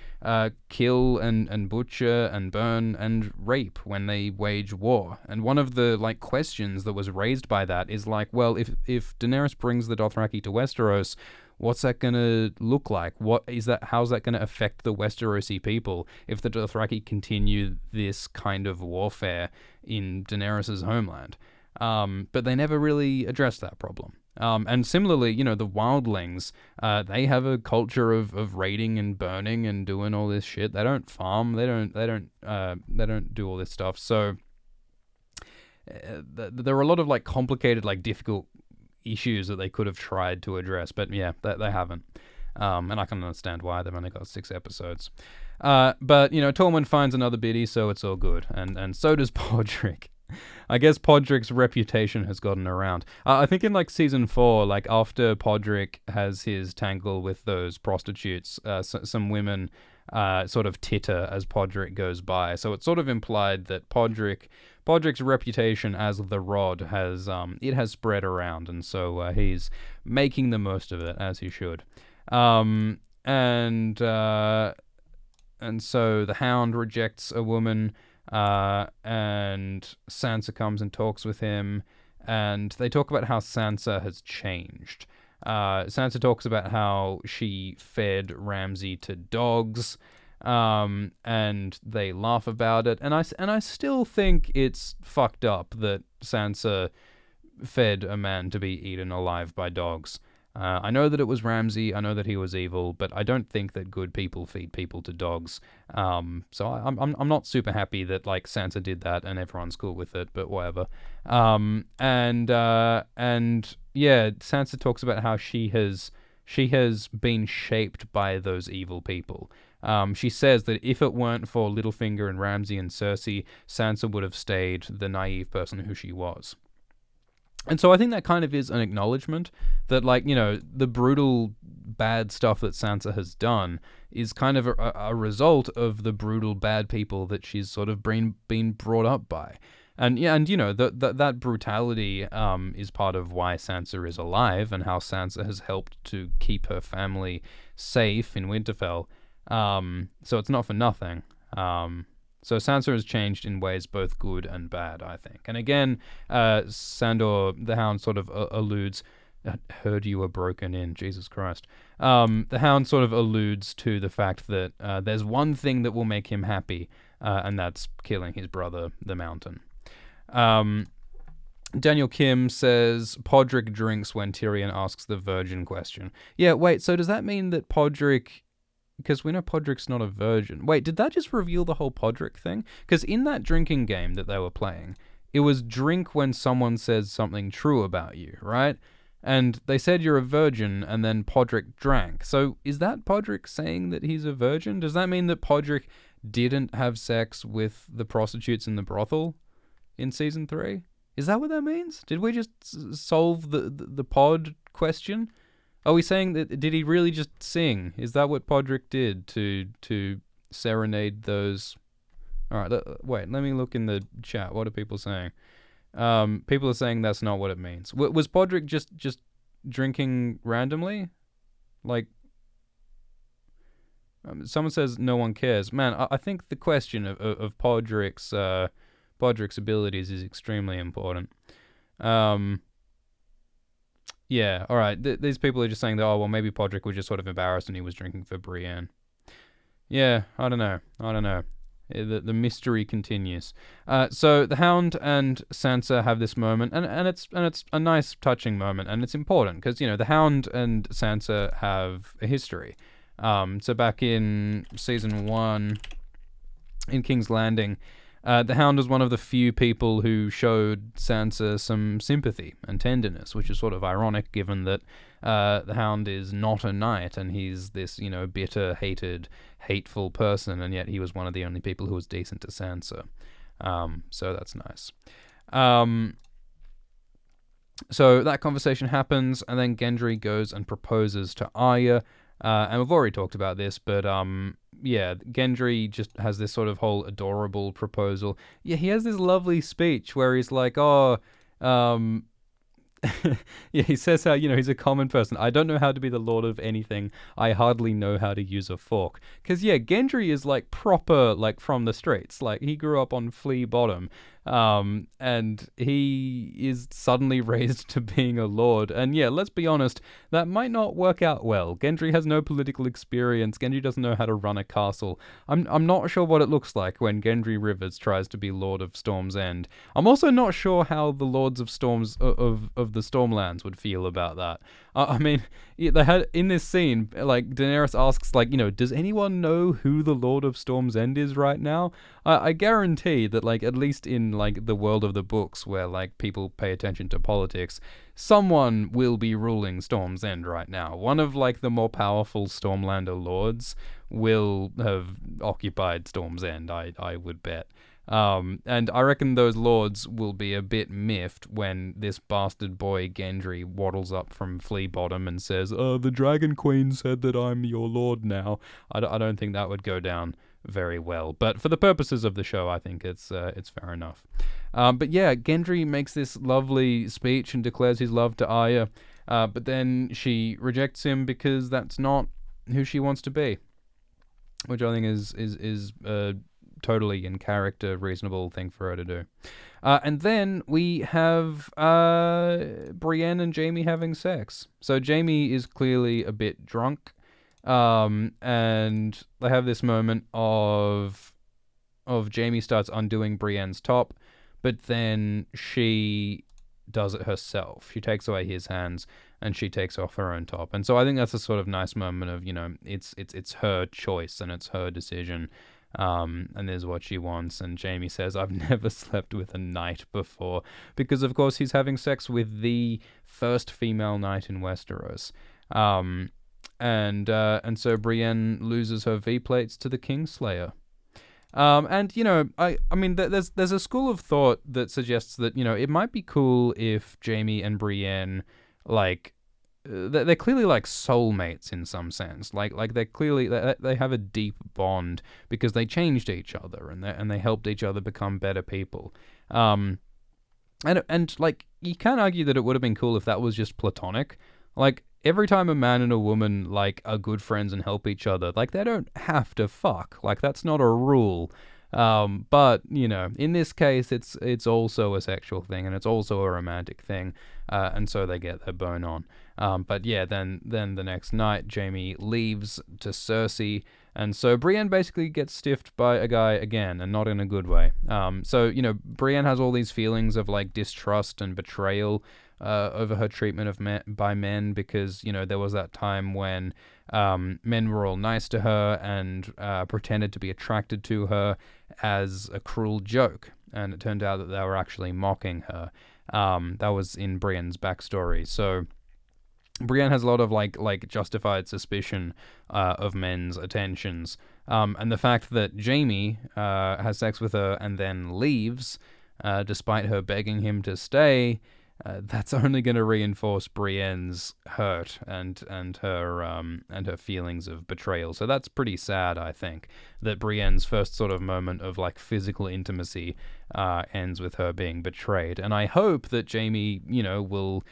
kill and butcher and burn and rape when they wage war. And one of the like questions that was raised by that is like, well, if Daenerys brings the Dothraki to Westeros, what's that gonna look like? How's that gonna affect the Westerosi people if the Dothraki continue this kind of warfare in Daenerys' homeland? But they never really addressed that problem. And similarly, the wildlings, they have a culture of raiding and burning and doing all this shit. They don't farm. They don't do all this stuff. So there are a lot of like complicated, like difficult issues that they could have tried to address, but yeah, they haven't. And I can understand why. They've only got 6 episodes. But Tormund finds another biddy, so it's all good, and so does Podrick. I guess Podrick's reputation has gotten around. I think in like season 4, like after Podrick has his tangle with those prostitutes, some women sort of titter as Podrick goes by. So it's sort of implied that Podrick's reputation as the Rod has spread around, and so he's making the most of it, as he should. And so the Hound rejects a woman. And Sansa comes and talks with him, and they talk about how Sansa has changed. Sansa talks about how she fed Ramsay to dogs, and they laugh about it. And I still think it's fucked up that Sansa fed a man to be eaten alive by dogs. I know that it was Ramsay, I know that he was evil, but I don't think that good people feed people to dogs. So I'm not super happy that like Sansa did that and everyone's cool with it, but whatever. And yeah, Sansa talks about how she has been shaped by those evil people. She says that if it weren't for Littlefinger and Ramsay and Cersei, Sansa would have stayed the naive person who she was. And so I think that kind of is an acknowledgement that, like, the brutal bad stuff that Sansa has done is kind of a result of the brutal bad people that she's sort of been brought up by. And yeah, and that brutality is part of why Sansa is alive and how Sansa has helped to keep her family safe in Winterfell. So it's not for nothing. So Sansa has changed in ways both good and bad, I think. And again, Sandor the Hound sort of alludes. I heard you were broken in, Jesus Christ. The Hound sort of alludes to the fact that there's one thing that will make him happy, and that's killing his brother, the Mountain. Daniel Kim says, Podrick drinks when Tyrion asks the virgin question. Yeah, wait, so does that mean that Podrick... Because we know Podrick's not a virgin. Wait, did that just reveal the whole Podrick thing? Because in that drinking game that they were playing, it was drink when someone says something true about you, right? And they said you're a virgin, and then Podrick drank. So is that Podrick saying that he's a virgin? Does that mean that Podrick didn't have sex with the prostitutes in the brothel? in season 3? Is that what that means? Did we just solve the pod question? Are we saying that, did he really just sing? Is that what Podrick did to serenade those? All right, wait, let me look in the chat. What are people saying? People are saying that's not what it means. Was Podrick just drinking randomly? Like, someone says no one cares. Man, I think the question of Podrick's abilities is extremely important. Yeah, all right. These people are just saying that, oh, well, maybe Podrick was just sort of embarrassed and he was drinking for Brienne. Yeah, I don't know. The mystery continues. So the Hound and Sansa have this moment, and it's a nice, touching moment, and it's important because the Hound and Sansa have a history. So back in season 1, in King's Landing, the Hound was one of the few people who showed Sansa some sympathy and tenderness, which is sort of ironic given that the Hound is not a knight and he's this, bitter, hateful person, and yet he was one of the only people who was decent to Sansa. So that's nice. So that conversation happens, and then Gendry goes and proposes to Arya. And we've already talked about this, but yeah, Gendry just has this sort of whole adorable proposal. Yeah, he has this lovely speech where he's like, yeah, he says how, he's a common person. I don't know how to be the lord of anything. I hardly know how to use a fork. Because, yeah, Gendry is, like, proper, like, from the streets. Like, he grew up on Flea Bottom. And he is suddenly raised to being a lord. And, yeah, let's be honest, that might not work out well. Gendry has no political experience. Gendry doesn't know how to run a castle. I'm not sure what it looks like when Gendry Rivers tries to be Lord of Storm's End. I'm also not sure how the Lords of Storms of the Stormlands would feel about that. I mean, they had in this scene, like, Daenerys asks, like, does anyone know who the Lord of Storm's End is right now? I guarantee that, like, at least in, like, the world of the books where, like, people pay attention to politics, someone will be ruling Storm's End right now. One of, like, the more powerful Stormlander lords will have occupied Storm's End, I would bet. And I reckon those lords will be a bit miffed when this bastard boy Gendry waddles up from Flea Bottom and says, the Dragon Queen said that I'm your lord now. I don't think that would go down very well. But for the purposes of the show, I think it's fair enough. But yeah, Gendry makes this lovely speech and declares his love to Arya, but then she rejects him because that's not who she wants to be, which I think is totally in character, reasonable thing for her to do. And then we have Brienne and Jaime having sex. So Jaime is clearly a bit drunk, and they have this moment of Jaime starts undoing Brienne's top, but then she does it herself. She takes away his hands and she takes off her own top. And so I think that's a sort of nice moment of, it's her choice and it's her decision. And this is what she wants, and Jaime says, I've never slept with a knight before, because of course he's having sex with the first female knight in Westeros. And so Brienne loses her V-plates to the Kingslayer. And I mean, there's a school of thought that suggests that, it might be cool if Jaime and Brienne, like, they're clearly like soulmates in some sense. Like they're clearly they have a deep bond because they changed each other and they helped each other become better people. And like you can't argue that it would have been cool if that was just platonic. Like every time a man and a woman like are good friends and help each other, like they don't have to fuck. Like that's not a rule. But in this case, it's also a sexual thing and it's also a romantic thing, and so they get their bone on. But yeah, then the next night, Jaime leaves to Cersei, and so Brienne basically gets stiffed by a guy again, and not in a good way. So Brienne has all these feelings of like distrust and betrayal over her treatment of by men, because there was that time when men were all nice to her and pretended to be attracted to her as a cruel joke, and it turned out that they were actually mocking her. That was in Brienne's backstory. So Brienne has a lot of like justified suspicion of men's attentions, and the fact that Jaime has sex with her and then leaves despite her begging him to stay, that's only going to reinforce Brienne's hurt and her feelings of betrayal. So that's pretty sad, I think, that Brienne's first sort of moment of like physical intimacy ends with her being betrayed. And I hope that Jaime, will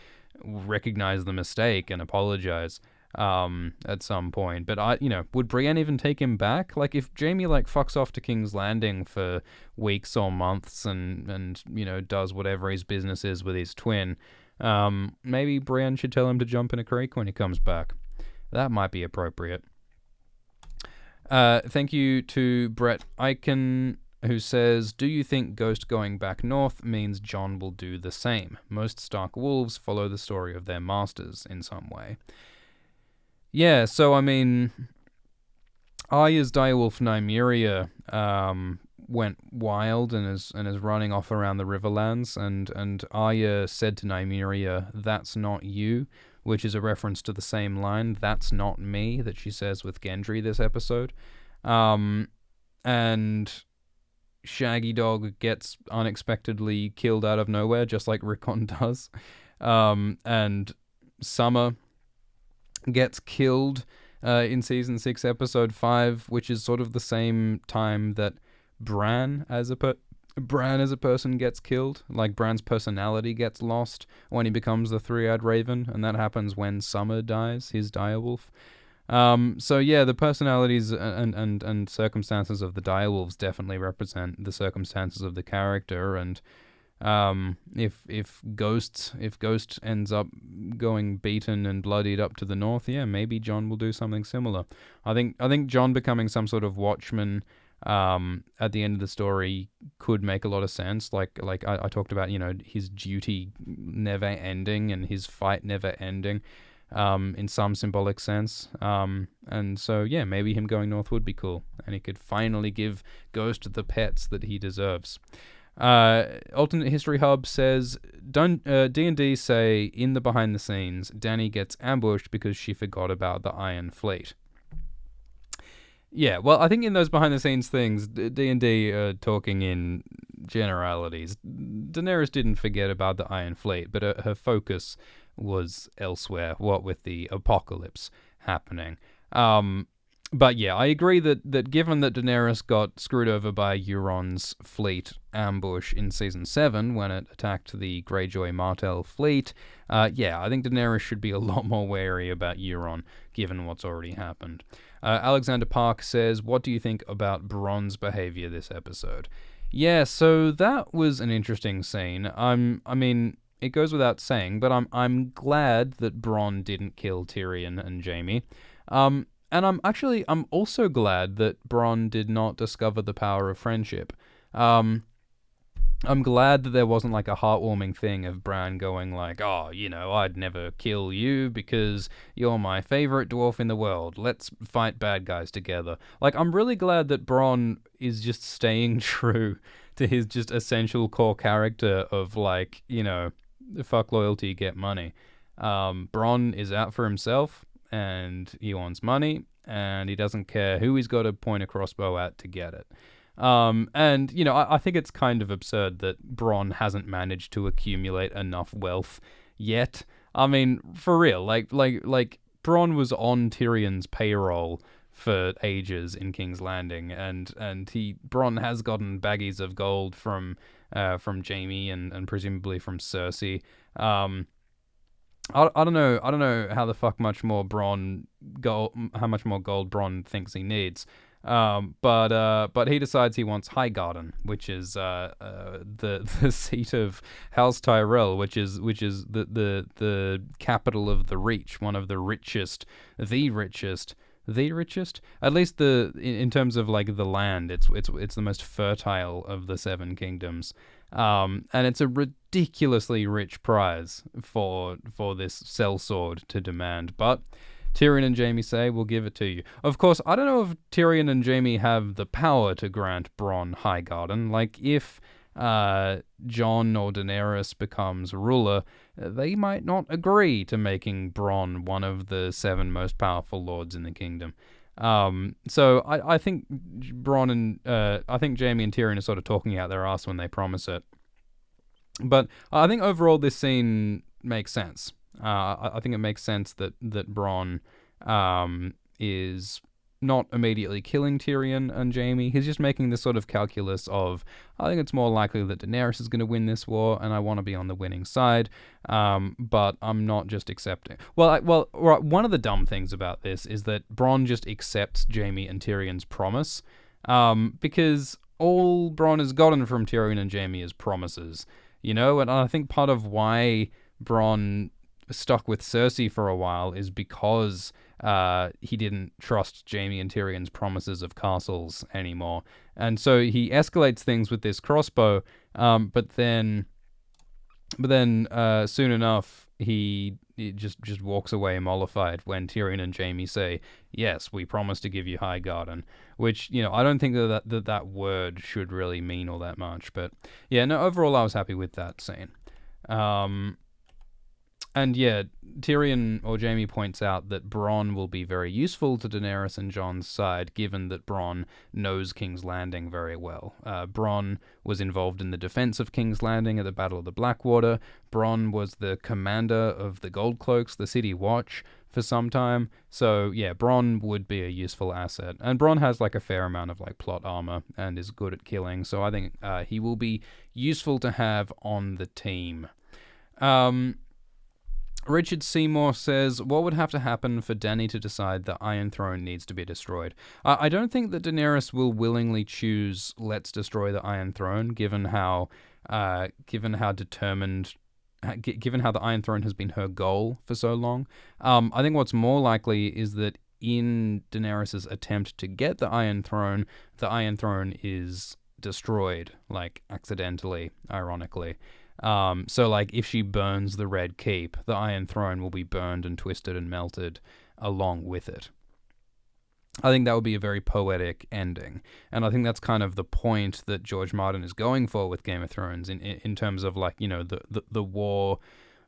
recognize the mistake and apologize at some point. But would Brienne even take him back? Like, if Jaime fucks off to King's Landing for weeks or months and does whatever his business is with his twin, maybe Brienne should tell him to jump in a creek when he comes back. That might be appropriate. Thank you to Brett Eichen, who says, do you think Ghost going back north means Jon will do the same? Most Stark wolves follow the story of their masters in some way. Yeah, so I mean, Arya's direwolf Nymeria went wild and is running off around the Riverlands, and Arya said to Nymeria, "That's not you," which is a reference to the same line, "That's not me," that she says with Gendry this episode. And Shaggy Dog gets unexpectedly killed out of nowhere, just like Rickon does. And Summer gets killed in season 6 episode 5, which is sort of the same time that Bran as a person gets killed. Like, Bran's personality gets lost when he becomes the three-eyed raven, and that happens when Summer dies, his direwolf. So yeah, the personalities and circumstances of the direwolves definitely represent the circumstances of the character, and if Ghost ends up going beaten and bloodied up to the north, yeah, maybe Jon will do something similar. I think Jon becoming some sort of watchman at the end of the story could make a lot of sense. Like I talked about, his duty never ending and his fight never ending, in some symbolic sense. And so yeah, maybe him going north would be cool, and he could finally give Ghost the pets that he deserves. Alternate History Hub says, D&D say in the behind the scenes, Dany gets ambushed because she forgot about the Iron Fleet. Yeah, well, I think in those behind the scenes things, D&D are talking in generalities. Daenerys didn't forget about the Iron Fleet, but her focus was elsewhere, what with the apocalypse happening. But yeah, I agree that given that Daenerys got screwed over by Euron's fleet ambush in Season 7 when it attacked the Greyjoy Martell fleet, yeah, I think Daenerys should be a lot more wary about Euron, given what's already happened. Alexander Park says, what do you think about Bronn's behavior this episode? Yeah, so that was an interesting scene. I mean, it goes without saying, but I'm glad that Bronn didn't kill Tyrion and Jaime. And I'm also glad that Bronn did not discover the power of friendship. I'm glad that there wasn't like a heartwarming thing of Bran going like, oh, I'd never kill you because you're my favorite dwarf in the world. Let's fight bad guys together. Like, I'm really glad that Bronn is just staying true to his just essential core character of like, fuck loyalty, get money. Bronn is out for himself, and he wants money, and he doesn't care who he's got to point a crossbow at to get it. And, I think it's kind of absurd that Bronn hasn't managed to accumulate enough wealth yet. I mean, for real, like Bronn was on Tyrion's payroll for ages in King's Landing, and Bronn has gotten baggies of gold from Jaime and presumably from Cersei. I don't know how the fuck much more gold Bronn thinks he needs. But he decides he wants Highgarden, which is the seat of House Tyrell, which is the capital of the Reach, one of the richest, at least in terms of like the land. It's the most fertile of the Seven Kingdoms. And it's a ridiculously rich prize for this sellsword to demand, but Tyrion and Jaime say, we'll give it to you. Of course, I don't know if Tyrion and Jaime have the power to grant Bronn Highgarden. Like, if Jon or Daenerys becomes ruler, they might not agree to making Bronn one of the 7 most powerful lords in the kingdom. So I think Jaime and Tyrion are sort of talking out their ass when they promise it. But I think overall this scene makes sense. I think it makes sense that Bronn is not immediately killing Tyrion and Jaime. He's just making this sort of calculus of, I think it's more likely that Daenerys is going to win this war, and I want to be on the winning side. But I'm not just accepting. Right, one of the dumb things about this is that Bronn just accepts Jaime and Tyrion's promise, because all Bronn has gotten from Tyrion and Jaime is promises. And I think part of why Bronn stuck with Cersei for a while is because he didn't trust Jaime and Tyrion's promises of castles anymore. And so he escalates things with this crossbow, but then soon enough he just walks away mollified when Tyrion and Jaime say, "Yes, we promise to give you High Garden," which I don't think that word should really mean all that much. But yeah, no, overall I was happy with that scene. And yeah, Tyrion or Jaime points out that Bronn will be very useful to Daenerys and Jon's side, given that Bronn knows King's Landing very well. Bronn was involved in the defense of King's Landing at the Battle of the Blackwater. Bronn was the commander of the Goldcloaks, the City Watch, for some time. So yeah, Bronn would be a useful asset. And Bronn has like a fair amount of like plot armor and is good at killing. So I think he will be useful to have on the team. Richard Seymour says, what would have to happen for Dany to decide the Iron Throne needs to be destroyed? I don't think that Daenerys will willingly choose let's destroy the Iron Throne, given how determined, given how the Iron Throne has been her goal for so long. I think what's more likely is that in Daenerys' attempt to get the Iron Throne is destroyed, like accidentally, ironically. So like if she burns the Red Keep, the Iron Throne will be burned and twisted and melted along with it. I think that would be a very poetic ending, and I think that's kind of the point that George Martin is going for with Game of Thrones in terms of like the war.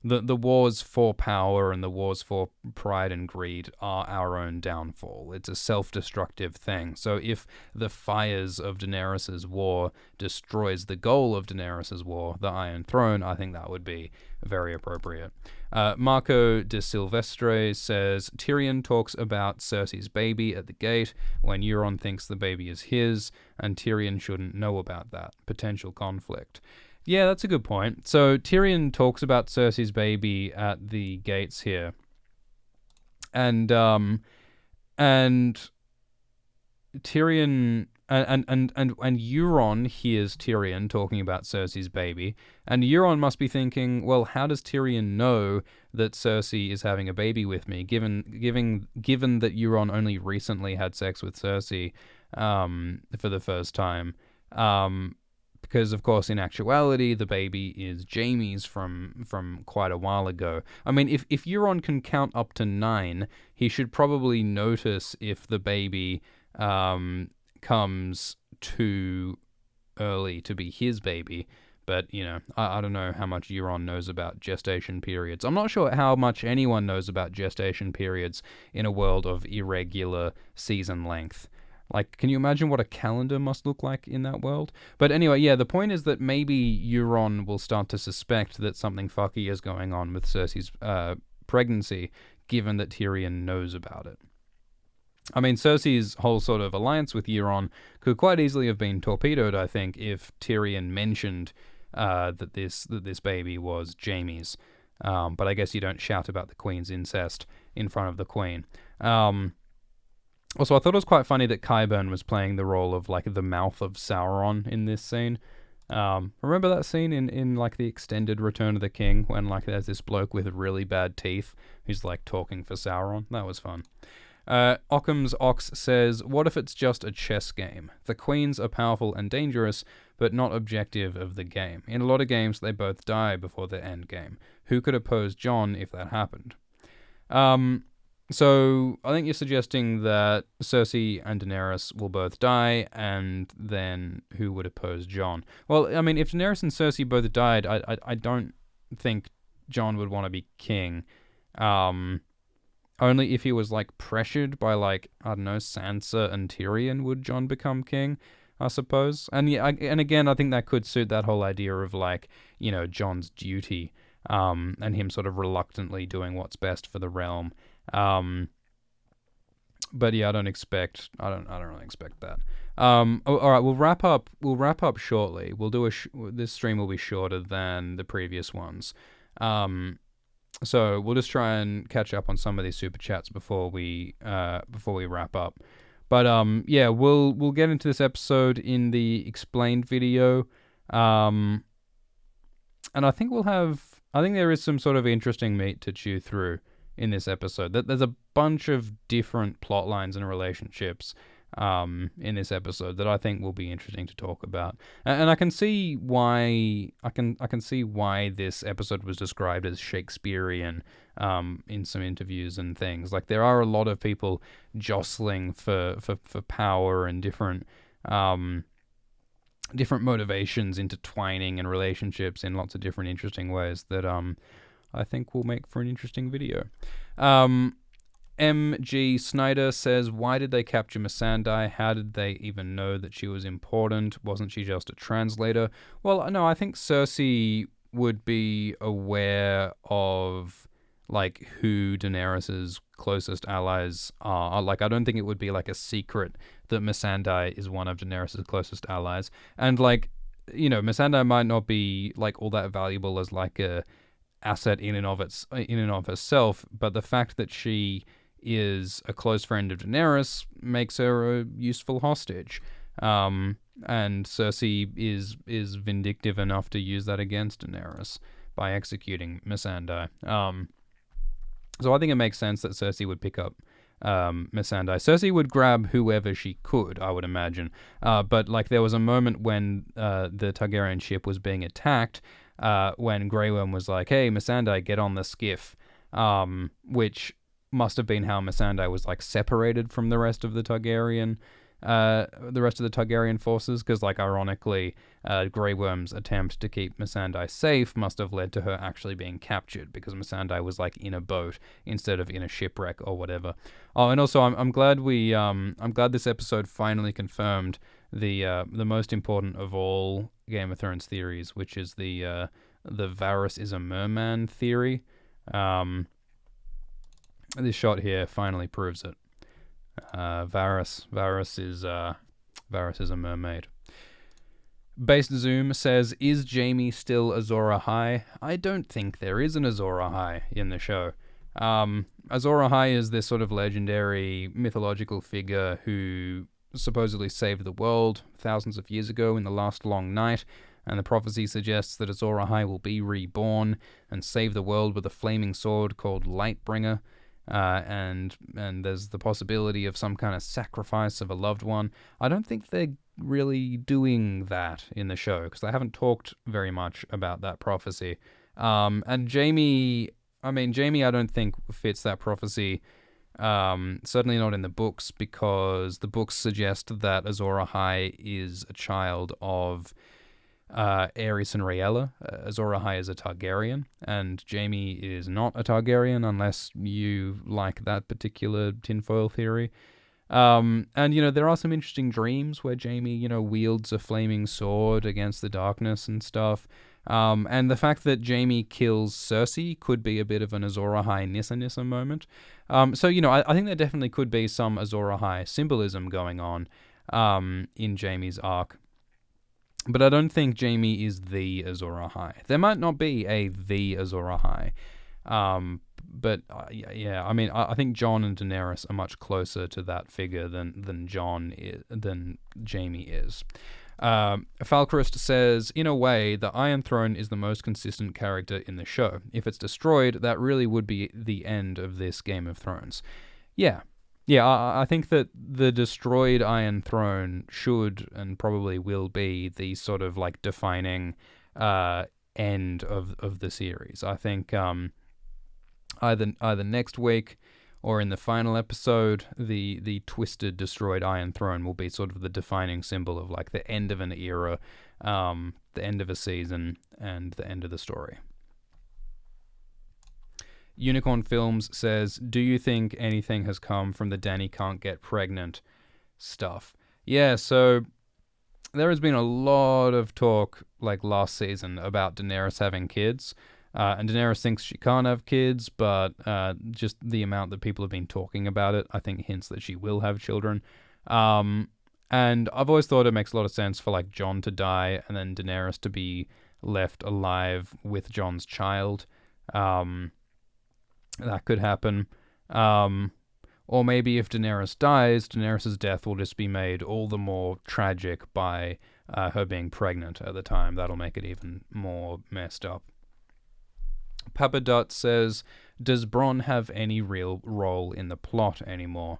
The wars for power and the wars for pride and greed are our own downfall. It's a self-destructive thing. So if the fires of Daenerys' war destroys the goal of Daenerys' war, the Iron Throne, I think that would be very appropriate. Marco de Silvestre says, Tyrion talks about Cersei's baby at the gate when Euron thinks the baby is his, and Tyrion shouldn't know about that. Potential conflict. Yeah, that's a good point. So Tyrion talks about Cersei's baby at the gates here, and Tyrion and Euron hears Tyrion talking about Cersei's baby, and Euron must be thinking, well, how does Tyrion know that Cersei is having a baby with me? Given that Euron only recently had sex with Cersei, for the first time, because, of course, in actuality, the baby is Jaime's from quite a while ago. I mean, if Euron can count up to 9, he should probably notice if the baby comes too early to be his baby. But, I don't know how much Euron knows about gestation periods. I'm not sure how much anyone knows about gestation periods in a world of irregular season length. Like, can you imagine what a calendar must look like in that world? But anyway, yeah, the point is that maybe Euron will start to suspect that something fucky is going on with Cersei's pregnancy, given that Tyrion knows about it. I mean, Cersei's whole sort of alliance with Euron could quite easily have been torpedoed, I think, if Tyrion mentioned that this baby was Jaime's. But I guess you don't shout about the Queen's incest in front of the Queen. Also, I thought it was quite funny that Qyburn was playing the role of, like, the mouth of Sauron in this scene. Remember that scene in like, the extended Return of the King, when, like, there's this bloke with really bad teeth who's, like, talking for Sauron? That was fun. Occam's Ox says, what if it's just a chess game? The queens are powerful and dangerous, but not objective of the game. In a lot of games, they both die before the end game. Who could oppose Jon if that happened? So I think you're suggesting that Cersei and Daenerys will both die, and then who would oppose Jon? Well, I mean, if Daenerys and Cersei both died, I don't think Jon would want to be king. Only if he was, like, pressured by, like, I don't know, Sansa and Tyrion would Jon become king. I suppose. And yeah, and again, I think that could suit that whole idea of like, Jon's duty, and him sort of reluctantly doing what's best for the realm. But yeah, I don't really expect that. All right, we'll wrap up. We'll wrap up shortly. We'll do this stream will be shorter than the previous ones. So we'll just try and catch up on some of these super chats before we wrap up. But yeah, we'll get into this episode in the explained video. And I think there is some sort of interesting meat to chew through in this episode. There's a bunch of different plot lines and relationships in this episode that I think will be interesting to talk about. And I can see why this episode was described as Shakespearean in some interviews and things. Like, there are a lot of people jostling for power and different motivations intertwining in relationships in lots of different interesting ways that I think will make for an interesting video. MG Snyder says, why did they capture Missandei? How did they even know that she was important? Wasn't she just a translator? Well, no, I think Cersei would be aware of like who Daenerys's closest allies are. Like, I don't think it would be like a secret that Missandei is one of Daenerys's closest allies. And like, Missandei might not be like all that valuable as like a asset in and of herself, but the fact that she is a close friend of Daenerys makes her a useful hostage. And Cersei is vindictive enough to use that against Daenerys by executing Missandei. So I think it makes sense that Cersei would pick up Missandei. Cersei would grab whoever she could, I would imagine. But like, there was a moment when the Targaryen ship was being attacked, when Grey Worm was like, "Hey, Missandei, get on the skiff," which must have been how Missandei was like separated from the rest of the Targaryen forces, because like, ironically, Grey Worm's attempt to keep Missandei safe must have led to her actually being captured, because Missandei was like in a boat instead of in a shipwreck or whatever. Oh, and also I'm glad this episode finally confirmed the most important of all Game of Thrones theories, which is the Varys is a merman theory. This shot here finally proves it. Varys is a mermaid. Based Zoom says, is Jaime still Azor Ahai? I don't think there is an Azor Ahai in the show. Azor Ahai is this sort of legendary mythological figure who supposedly saved the world thousands of years ago in the last long night, and the prophecy suggests that Azor Ahai will be reborn and save the world with a flaming sword called Lightbringer. And there's the possibility of some kind of sacrifice of a loved one. I don't think they're really doing that in the show, because they haven't talked very much about that prophecy. And Jaime, I don't think fits that prophecy. Certainly not in the books, because the books suggest that Azor Ahai is a child of Aerys and Rhaella. Azor Ahai is a Targaryen, and Jaime is not a Targaryen, unless you like that particular tinfoil theory. And, there are some interesting dreams where Jaime, wields a flaming sword against the darkness and stuff. And the fact that Jaime kills Cersei could be a bit of an Azor Ahai Nissa moment. So, I think there definitely could be some Azor Ahai symbolism going on in Jaime's arc. But I don't think Jaime is the Azor Ahai. There might not be the Azor Ahai. But yeah, I think Jon and Daenerys are much closer to that figure than Jaime is. Falcrest says, in a way, the Iron Throne is the most consistent character in the show. If it's destroyed, that really would be the end of this Game of Thrones. Yeah, I think that the destroyed Iron Throne should and probably will be the sort of like defining end of the series. I think either next week or in the final episode, the twisted, destroyed Iron Throne will be sort of the defining symbol of like the end of an era, the end of a season, and the end of the story. Unicorn Films says, do you think anything has come from the Dany can't get pregnant stuff? Yeah, so there has been a lot of talk, like last season, about Daenerys having kids. And Daenerys thinks she can't have kids, but just the amount that people have been talking about it, I think hints that she will have children. And I've always thought it makes a lot of sense for like Jon to die and then Daenerys to be left alive with Jon's child. That could happen. Or maybe if Daenerys dies, Daenerys' death will just be made all the more tragic by her being pregnant at the time. That'll make it even more messed up. Papa Dot says, does Bronn have any real role in the plot anymore?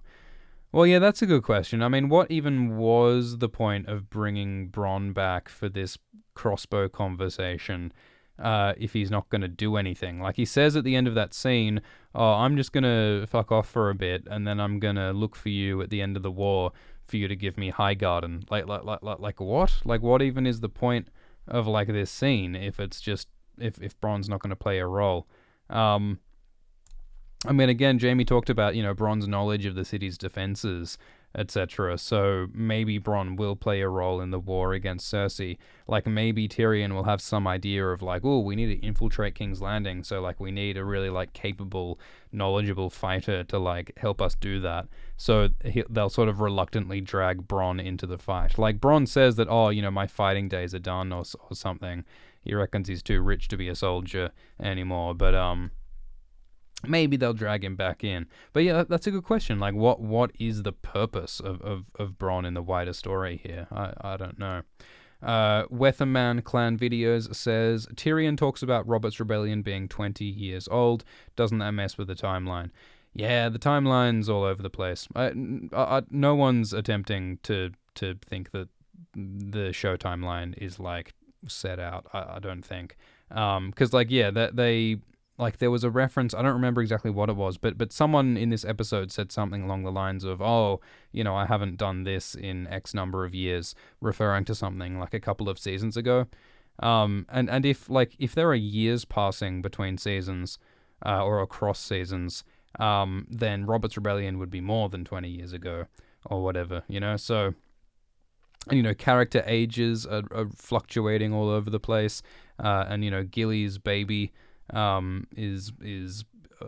Well, yeah, that's a good question. I mean, what even was the point of bringing Bronn back for this crossbow conversation if he's not going to do anything? Like he says at the end of that scene, oh, I'm just going to fuck off for a bit and then I'm going to look for you at the end of the war for you to give me Highgarden. Like what? Like what even is the point of like this scene if it's just if Bronn's not going to play a role? I mean, again, Jamie talked about, Bronn's knowledge of the city's defenses, etc. So maybe Bronn will play a role in the war against Cersei. Like maybe Tyrion will have some idea of like, oh, we need to infiltrate King's Landing. So like we need a really like capable, knowledgeable fighter to like help us do that. So they'll sort of reluctantly drag Bronn into the fight. Like Bronn says that, oh, my fighting days are done or something. He reckons he's too rich to be a soldier anymore. But maybe they'll drag him back in. But yeah, that's a good question. Like, what is the purpose of Bronn in the wider story here? I don't know. Weatherman Clan Videos says, Tyrion talks about Robert's Rebellion being 20 years old. Doesn't that mess with the timeline? Yeah, the timeline's all over the place. No one's attempting to think that the show timeline is, like, set out, I don't think. Because, like, yeah, they... Like, there was a reference, I don't remember exactly what it was, but someone in this episode said something along the lines of, oh, I haven't done this in X number of years, referring to something like a couple of seasons ago. And if there are years passing between seasons, or across seasons, then Robert's Rebellion would be more than 20 years ago, or whatever, so... And, character ages are fluctuating all over the place, and, Gilly's baby... is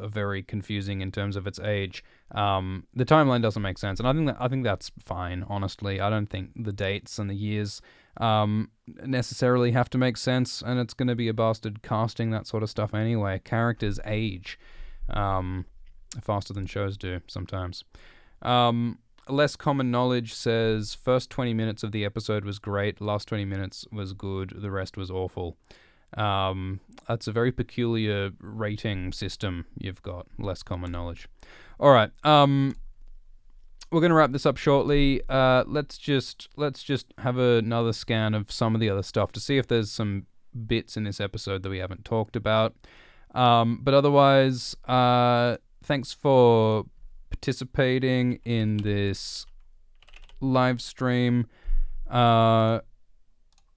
very confusing in terms of its age. The timeline doesn't make sense, and I think that's fine. Honestly, I don't think the dates and the years necessarily have to make sense, and it's going to be a bastard casting, that sort of stuff anyway. Characters age faster than shows do sometimes. Less Common Knowledge says, first 20 minutes of the episode was great, last 20 minutes was good, the rest was awful. That's a very peculiar rating system you've got. Less Common Knowledge. All right. We're gonna wrap this up shortly. Let's just have another scan of some of the other stuff to see if there's some bits in this episode that we haven't talked about. But otherwise, thanks for participating in this live stream. Let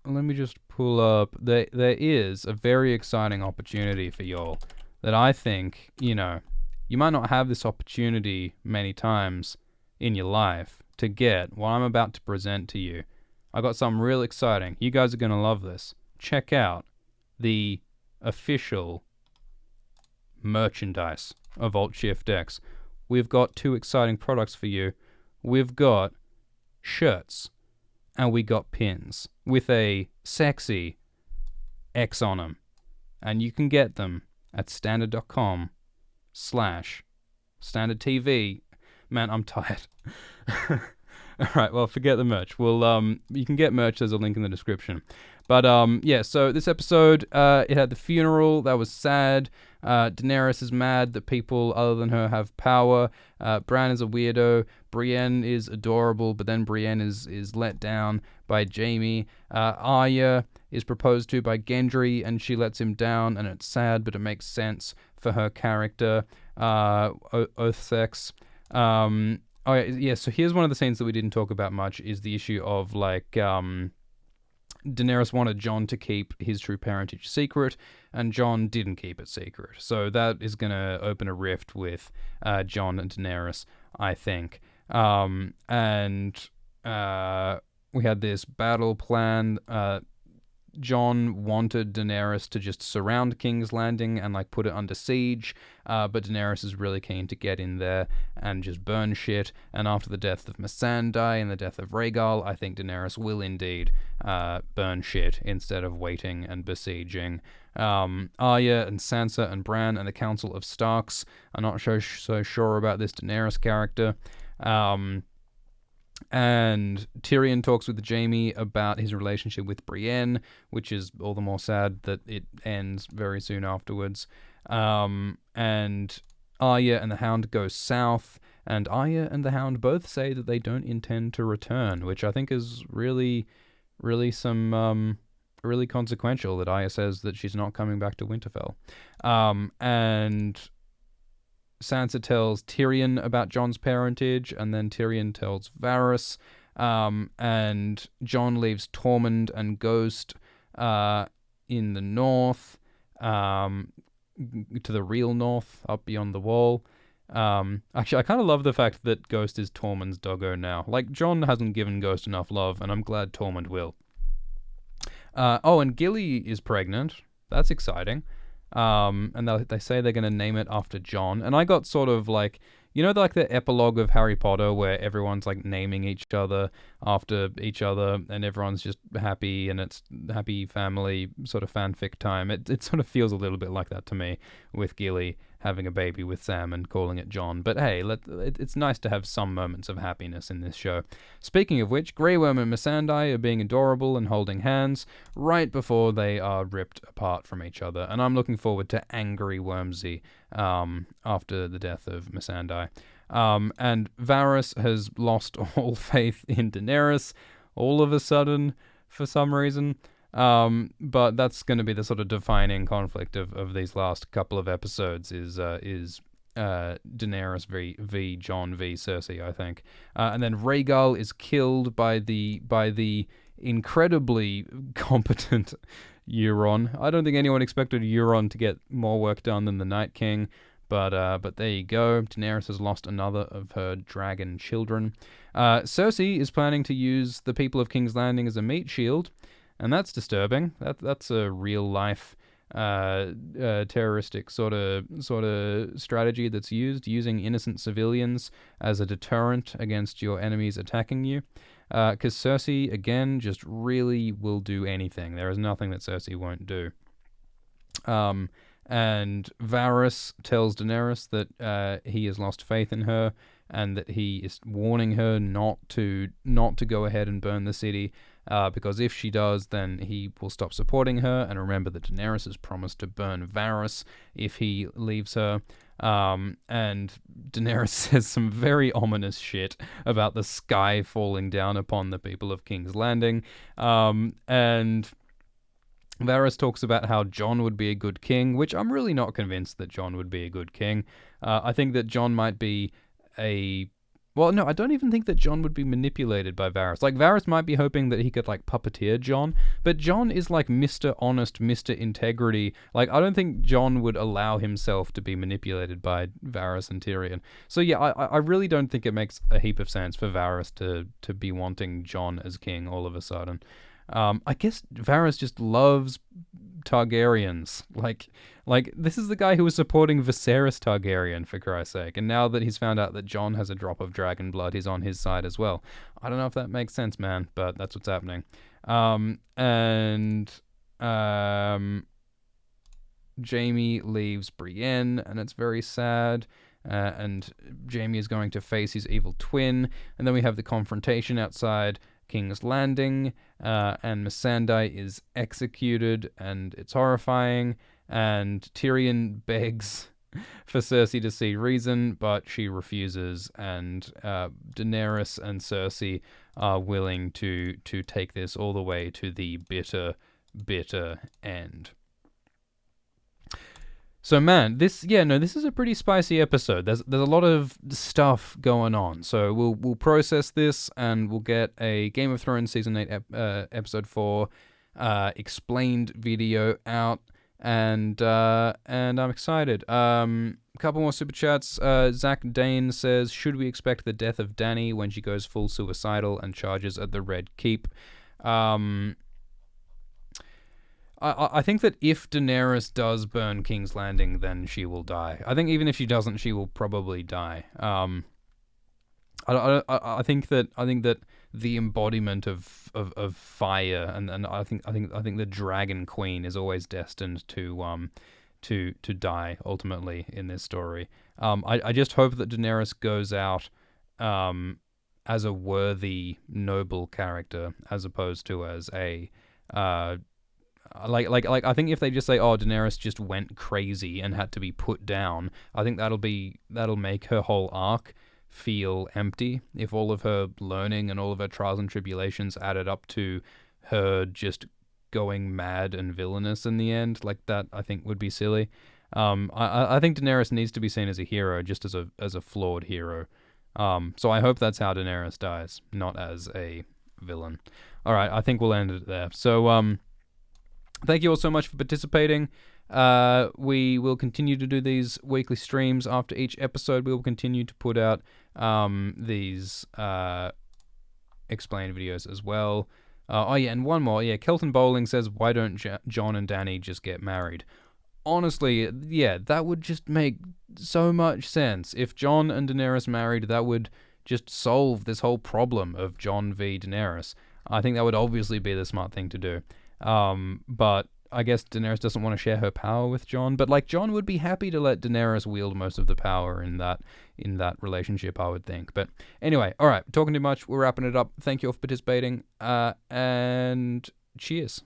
me just pull up. There is a very exciting opportunity for y'all that I think, you might not have this opportunity many times in your life to get what I'm about to present to you. I got something real exciting. You guys are going to love this. Check out the official merchandise of Alt Shift X. We've got two exciting products for you. We've got shirts and we got pins with a sexy X on them. And you can get them at standard.com/standardtv. Man, I'm tired. Alright, well, forget the merch. You can get merch, there's a link in the description. But, yeah, so this episode, it had the funeral, that was sad. Daenerys is mad that people other than her have power. Bran is a weirdo. Brienne is adorable, but then Brienne is let down by Jaime. Arya is proposed to by Gendry, and she lets him down, and it's sad, but it makes sense for her character. Oath sex. Oh yeah, so here's one of the scenes that we didn't talk about much, is the issue of, like, Daenerys wanted Jon to keep his true parentage secret, and Jon didn't keep it secret. So that is going to open a rift with Jon and Daenerys, I think. Well, we had this battle plan. Jon wanted Daenerys to just surround King's Landing and like put it under siege, but Daenerys is really keen to get in there and just burn shit. And after the death of Missandei and the death of Rhaegal, I think Daenerys will indeed burn shit instead of waiting and besieging. Arya and Sansa and Bran and the Council of Starks are not so sure about this Daenerys character. And Tyrion talks with Jaime about his relationship with Brienne, which is all the more sad that it ends very soon afterwards. And Arya and the Hound go south, and Arya and the Hound both say that they don't intend to return, which I think is really, really really consequential, that Arya says that she's not coming back to Winterfell. And Sansa tells Tyrion about Jon's parentage, and then Tyrion tells Varys, and Jon leaves Tormund and Ghost in the north, to the real north, up beyond the wall. Actually, I kind of love the fact that Ghost is Tormund's doggo now. Like, Jon hasn't given Ghost enough love, and I'm glad Tormund will. And Gilly is pregnant. That's exciting. And they say they're going to name it after Jon. And I got sort of like, you know, like the epilogue of Harry Potter where everyone's like naming each other after each other and everyone's just happy and it's happy family sort of fanfic time. It sort of feels a little bit like that to me, with Gilly having a baby with Sam and calling it Jon. But hey, it's nice to have some moments of happiness in this show. Speaking of which, Grey Worm and Missandei are being adorable and holding hands right before they are ripped apart from each other. And I'm looking forward to angry Wormsy after the death of Missandei. And Varys has lost all faith in Daenerys all of a sudden for some reason. But that's going to be the sort of defining conflict of these last couple of episodes is Daenerys v Jon v Cersei, I think. And then Rhaegal is killed by the incredibly competent Euron. I don't think anyone expected Euron to get more work done than the Night King, but there you go. Daenerys has lost another of her dragon children. Cersei is planning to use the people of King's Landing as a meat shield, and that's disturbing. That's a real life terroristic sort of strategy that's using innocent civilians as a deterrent against your enemies attacking you. Because Cersei, again, just really will do anything. There is nothing that Cersei won't do. And Varys tells Daenerys that he has lost faith in her and that he is warning her not to go ahead and burn the city, because if she does, then he will stop supporting her. And remember that Daenerys has promised to burn Varys if he leaves her. And Daenerys says some very ominous shit about the sky falling down upon the people of King's Landing. And Varys talks about how Jon would be a good king, which I'm really not convinced that Jon would be a good king. I think that Jon might be well, no, I don't even think that Jon would be manipulated by Varys. Like, Varys might be hoping that he could, like, puppeteer Jon, but Jon is, like, Mr. Honest, Mr. Integrity. Like, I don't think Jon would allow himself to be manipulated by Varys and Tyrion. So, yeah, I really don't think it makes a heap of sense for Varys to be wanting Jon as king all of a sudden. I guess Varys just loves Targaryens. Like this is the guy who was supporting Viserys Targaryen, for Christ's sake. And now that he's found out that Jon has a drop of dragon blood, he's on his side as well. I don't know if that makes sense, man, but that's what's happening. Jaime leaves Brienne, and it's very sad. And Jaime is going to face his evil twin. And then we have the confrontation outside King's Landing, and Missandei is executed, and it's horrifying. And Tyrion begs for Cersei to see reason, but she refuses. And Daenerys and Cersei are willing to take this all the way to the bitter, bitter end. So man, this is a pretty spicy episode. There's a lot of stuff going on. So we'll process this and we'll get a Game of Thrones season 8 episode 4 explained video out, and I'm excited. A couple more super chats. Zach Dane says, should we expect the death of Dany when she goes full suicidal and charges at the Red Keep? I think that if Daenerys does burn King's Landing, then she will die. I think even if she doesn't, she will probably die. I think that the embodiment of fire and I think the Dragon Queen is always destined to die ultimately in this story. I just hope that Daenerys goes out as a worthy, noble character as opposed to as a like I think if they just say, oh, Daenerys just went crazy and had to be put down, I think that'll make her whole arc feel empty. If all of her learning and all of her trials and tribulations added up to her just going mad and villainous in the end, like that, I think would be silly. I think Daenerys needs to be seen as a hero, just as a flawed hero. So I hope that's how Daenerys dies, not as a villain. All right, I think we'll end it there. So thank you all so much for participating. We will continue to do these weekly streams after each episode. We will continue to put out these explain videos as well. And one more. Yeah, Kelton Bowling says, why don't Jon and Dany just get married? Honestly, yeah, that would just make so much sense. If Jon and Daenerys married, that would just solve this whole problem of Jon v Daenerys. I think that would obviously be the smart thing to do. But I guess Daenerys doesn't want to share her power with Jon, but like Jon would be happy to let Daenerys wield most of the power in that relationship, I would think. But anyway, all right, talking too much. We're wrapping it up. Thank you all for participating, and cheers.